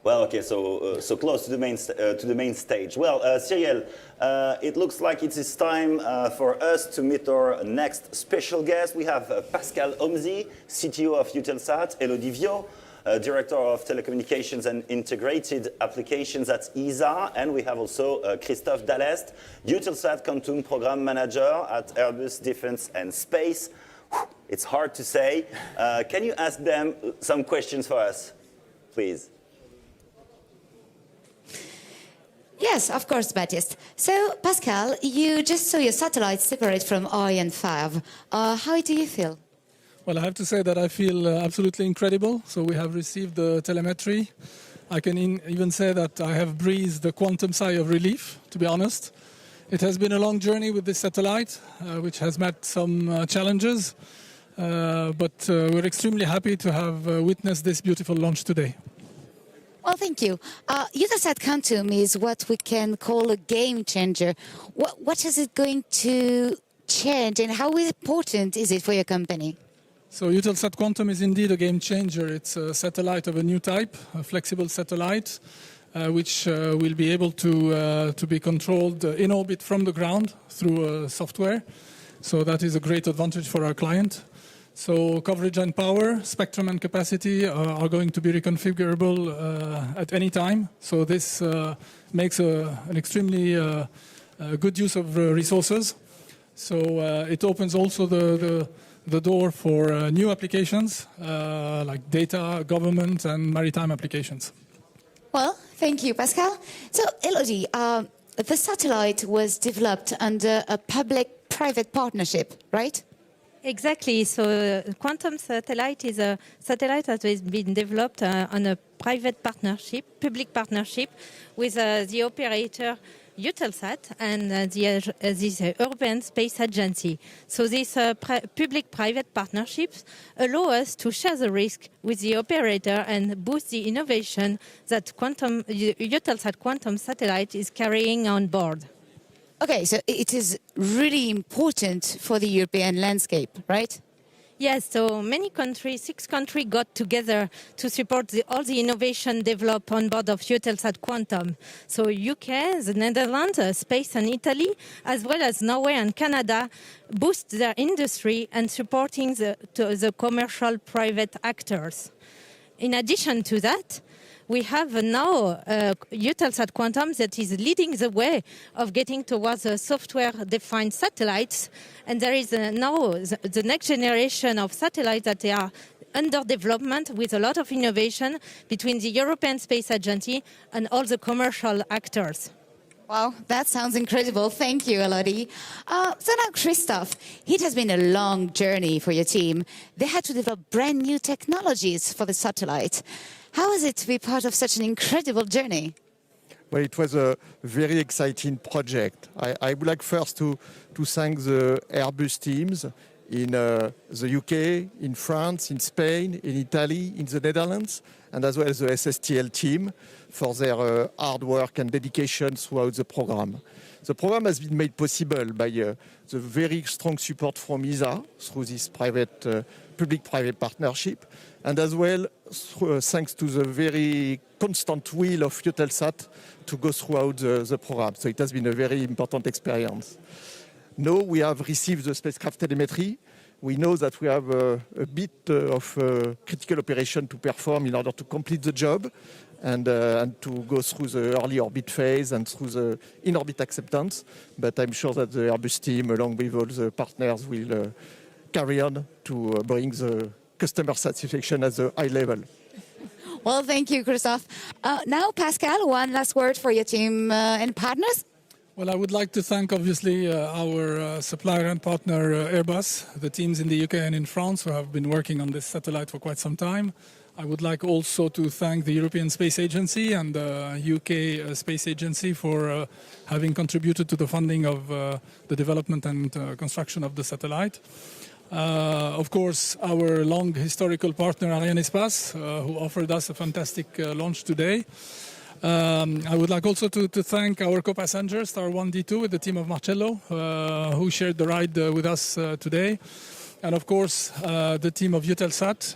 Well, okay, so close to the main stage. Well, Cyril, it looks like it is time for us to meet our next special guest. We have Pascal Omzi, CTO of Eutelsat, Elodie Viau, Director of Telecommunications and Integrated Applications at ESA, and we have also Christophe Dallest, Eutelsat Quantum Program Manager at Airbus Defence and Space. It's hard to say. Can you ask them some questions for us, please? Yes, of course, Baptiste. So, Pascal, you just saw your satellite separate from Ariane 5. How do you feel? Well, I have to say that I feel absolutely incredible. So we have received the telemetry. I can even say that I have breathed a quantum sigh of relief, to be honest. It has been a long journey with this satellite, which has met some challenges. But we're extremely happy to have witnessed this beautiful launch today. Well, thank you. Eutelsat Quantum is what we can call a game changer. What is it going to change and how important is it for your company? So Eutelsat Quantum is indeed a game changer. It's a satellite of a new type, a flexible satellite, which will be able to be controlled in orbit from the ground through software. So that is a great advantage for our client. So coverage and power, spectrum and capacity are going to be reconfigurable at any time. So this makes an extremely good use of resources. So it opens also the door for new applications like data, government and maritime applications. Well, thank you, Pascal. So, Elodie, the satellite was developed under a public-private partnership, right? Exactly. So Quantum Satellite is a satellite that has been developed on a private partnership, public partnership, with the operator Eutelsat and this European Space Agency. So these public-private partnerships allow us to share the risk with the operator and boost the innovation that Eutelsat Quantum Satellite is carrying on board. Okay, so it is really important for the European landscape, right? Yes, so many countries, 6 countries got together to support all the innovation developed on board of Eutelsat Quantum. So UK, the Netherlands, Spain and Italy, as well as Norway and Canada, boost their industry and supporting the commercial private actors. In addition to that, we have now Eutelsat Quantum that is leading the way of getting towards software-defined satellites. And there is now the next generation of satellites that they are under development with a lot of innovation between the European Space Agency and all the commercial actors. Wow, that sounds incredible. Thank you, Elodie. So now, Christophe, it has been a long journey for your team. They had to develop brand new technologies for the satellite. How is it to be part of such an incredible journey? Well, it was a very exciting project. I would like first to thank the Airbus teams in the UK, in France, in Spain, in Italy, in the Netherlands, and as well as the SSTL team for their hard work and dedication throughout the program. The program has been made possible by the very strong support from ESA through this public-private partnership, and as well thanks to the very constant will of Eutelsat to go throughout the program. So it has been a very important experience. Now we have received the spacecraft telemetry. We know that we have a bit of critical operation to perform in order to complete the job and to go through the early orbit phase and through the in-orbit acceptance. But I'm sure that the Airbus team, along with all the partners, will carry on to bring the customer satisfaction at the high level. Well, thank you, Christophe. Now, Pascal, one last word for your team and partners. Well, I would like to thank, obviously, our supplier and partner, Airbus, the teams in the UK and in France who have been working on this satellite for quite some time. I would like also to thank the European Space Agency and the UK Space Agency for having contributed to the funding of the development and construction of the satellite. Of course, our long historical partner, Arianespace, who offered us a fantastic launch today. I would like also to thank our co-passenger, Star 1D2, with the team of Marcello, who shared the ride with us today. and of course the team of Eutelsat,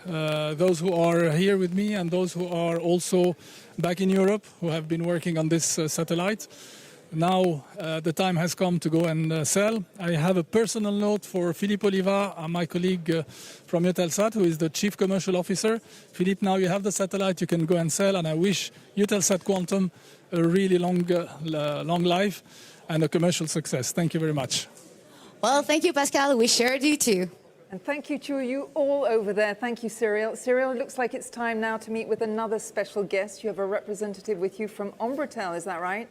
those who are here with me and those who are also back in Europe who have been working on this satellite. Now the time has come to go and sell. I have a personal note for Philippe Oliva, my colleague from Eutelsat, who is the Chief Commercial Officer. Philippe, now you have the satellite, you can go and sell, and I wish Eutelsat Quantum a really long life and a commercial success. Thank you very much. Well, thank you, Pascal. We share you too. And thank you to you all over there. Thank you, Cyril. Cyril, it looks like it's time now to meet with another special guest. You have a representative with you from Embratel, is that right?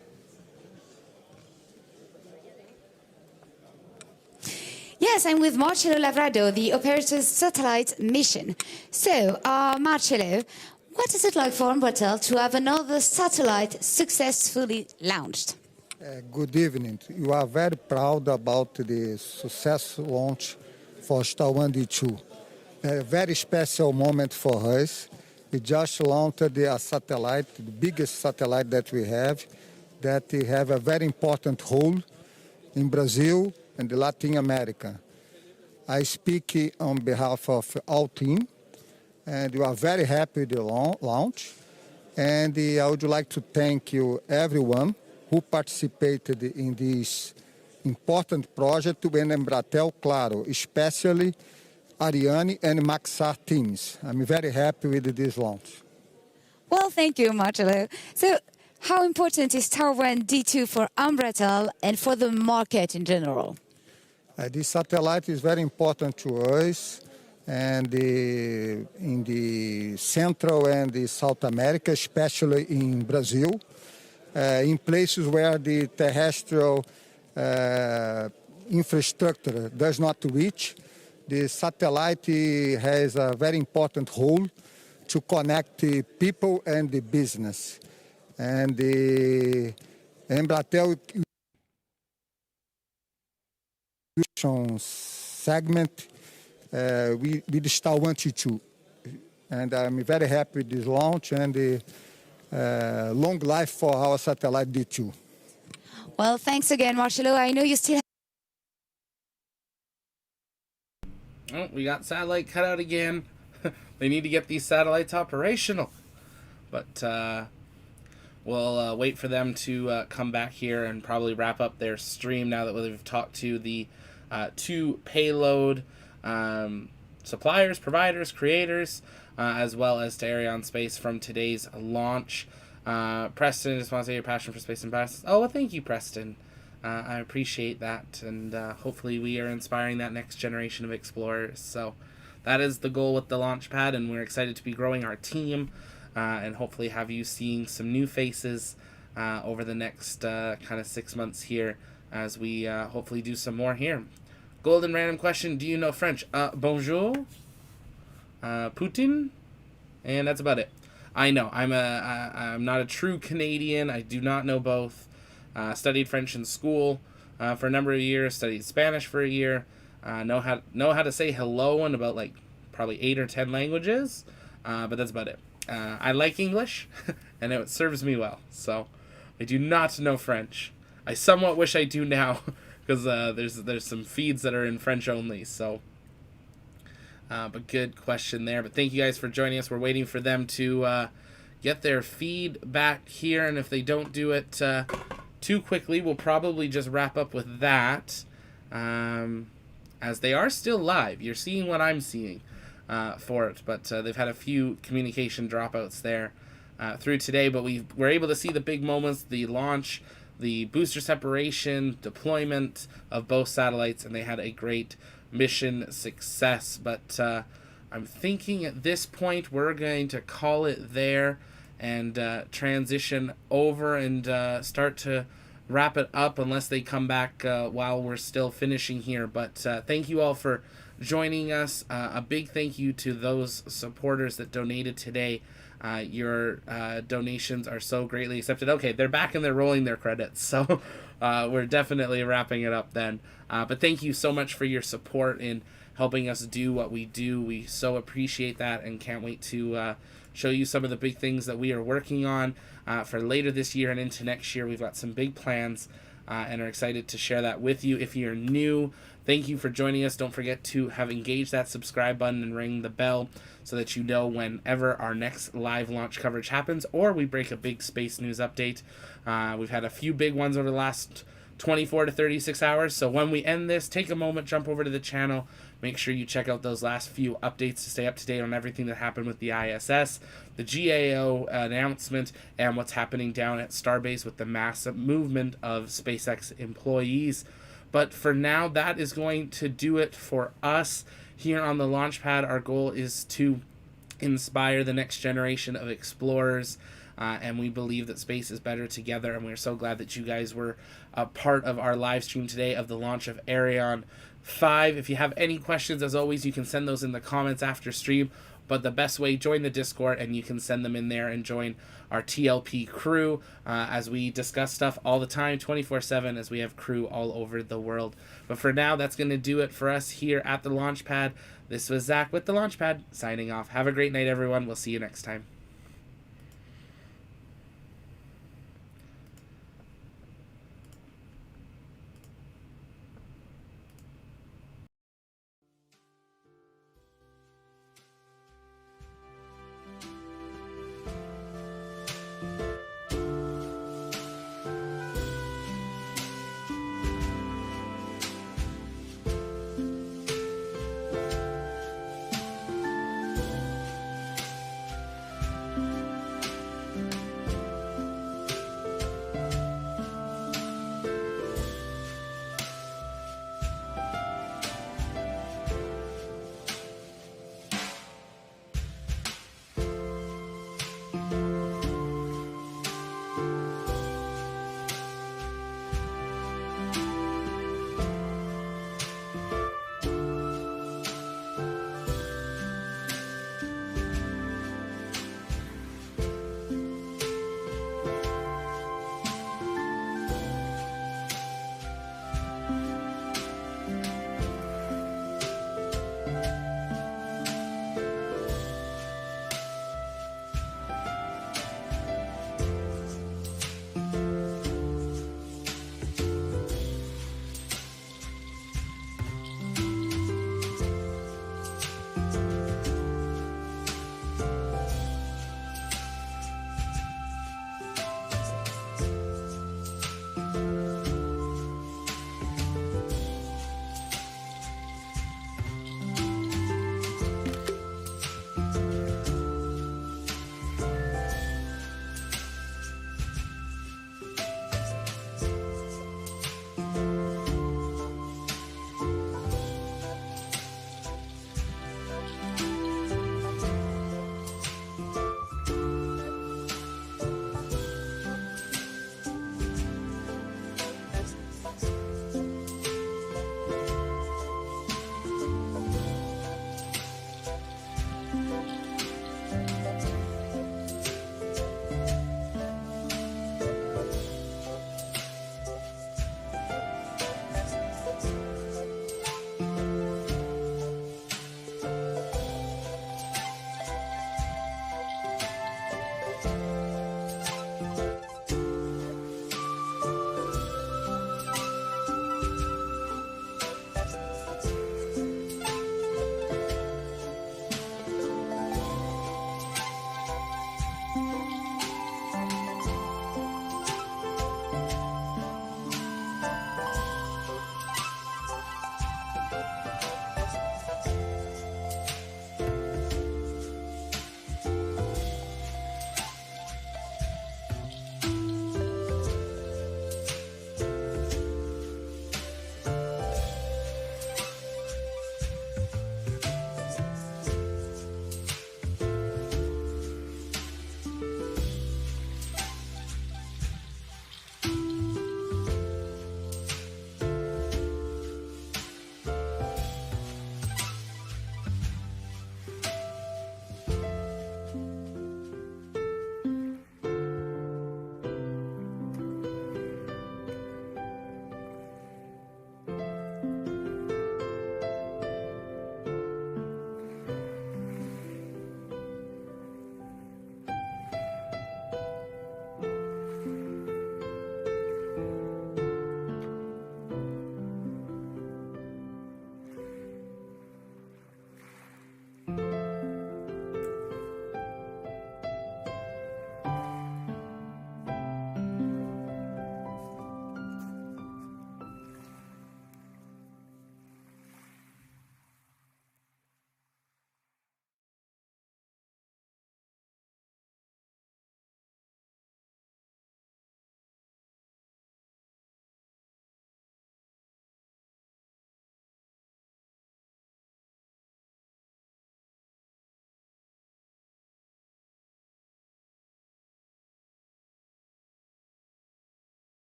Yes, I'm with Marcelo Lavrado, the operator's satellite mission. So, Marcelo, what is it like for Embratel to have another satellite successfully launched? Good evening. You are very proud about the successful launch for Star 1 D2. A very special moment for us. We just launched a satellite, the biggest satellite that we have a very important role in Brazil and Latin America. I speak on behalf of our team, and we are very happy with the launch. And I would like to thank you, everyone who participated in this important project when Embratel, claro, especially Ariane and Maxar teams. I'm very happy with this launch. Well, thank you, Marcelo. So, how important is Star 1 D2 for Embratel and for the market in general? This satellite is very important to us, and in the Central and the South America, especially in Brazil, in places where the terrestrial infrastructure does not reach. The satellite has a very important role to connect the people and the business. And the Embratel segment with the Star 1 D2. And I'm very happy with this launch and the long life for our satellite D2. Well, thanks again, Marcelo. I know you still Oh, we got satellite cut out again. They need to get these satellites operational. But we'll wait for them to come back here and probably wrap up their stream now that we've talked to the two payload suppliers, providers, creators, as well as to Arianespace from today's launch. Preston, just want to say your passion for space and past. Oh, well, thank you, Preston. I appreciate that, and hopefully we are inspiring that next generation of explorers. So that is the goal with the launch pad, and we're excited to be growing our team and hopefully have you seeing some new faces over the next kind of 6 months here as we hopefully do some more here. Golden random question, do you know French? Bonjour, Putin, and that's about it. I know, I'm not a true Canadian. I do not know both. Studied French in school for a number of years, studied Spanish for a year, know how to say hello in about like probably 8 or 10 languages, but that's about it. I like English, and it serves me well, so I do not know French. I somewhat wish I do now, because there's some feeds that are in French only, so... but good question there. But thank you guys for joining us. We're waiting for them to get their feed back here, and if they don't do it too quickly, we'll probably just wrap up with that, as they are still live. You're seeing what I'm seeing for it, but they've had a few communication dropouts there through today, but we were able to see the big moments, the launch, the booster separation, deployment of both satellites, and they had a great mission success. But I'm thinking at this point we're going to call it there and transition over and start to wrap it up, unless they come back while we're still finishing here. But thank you all for joining us. A big thank you to those supporters that donated today. Your donations are so greatly accepted. Okay, they're back and they're rolling their credits, so we're definitely wrapping it up then. But thank you so much for your support in helping us do what we do. We so appreciate that and can't wait to show you some of the big things that we are working on for later this year and into next year. We've got some big plans and are excited to share that with you. If you're new, thank you for joining us. Don't forget to have engaged that subscribe button and ring the bell so that you know whenever our next live launch coverage happens or we break a big space news update. We've had a few big ones over the last 24 to 36 hours. So when we end this, take a moment, jump over to the channel. Make sure you check out those last few updates to stay up to date on everything that happened with the ISS, the GAO announcement, and what's happening down at Starbase with the massive movement of SpaceX employees. But for now, that is going to do it for us here on the Launchpad. Our goal is to inspire the next generation of explorers, and we believe that space is better together, and we're so glad that you guys were a part of our live stream today of the launch of Ariane 5. If you have any questions, as always, you can send those in the comments after stream, but the best way, join the Discord, and you can send them in there and join our TLP crew as we discuss stuff all the time, 24/7, as we have crew all over the world. But for now, that's going to do it for us here at the Launchpad. This was Zach with the Launchpad, signing off. Have a great night, everyone. We'll see you next time.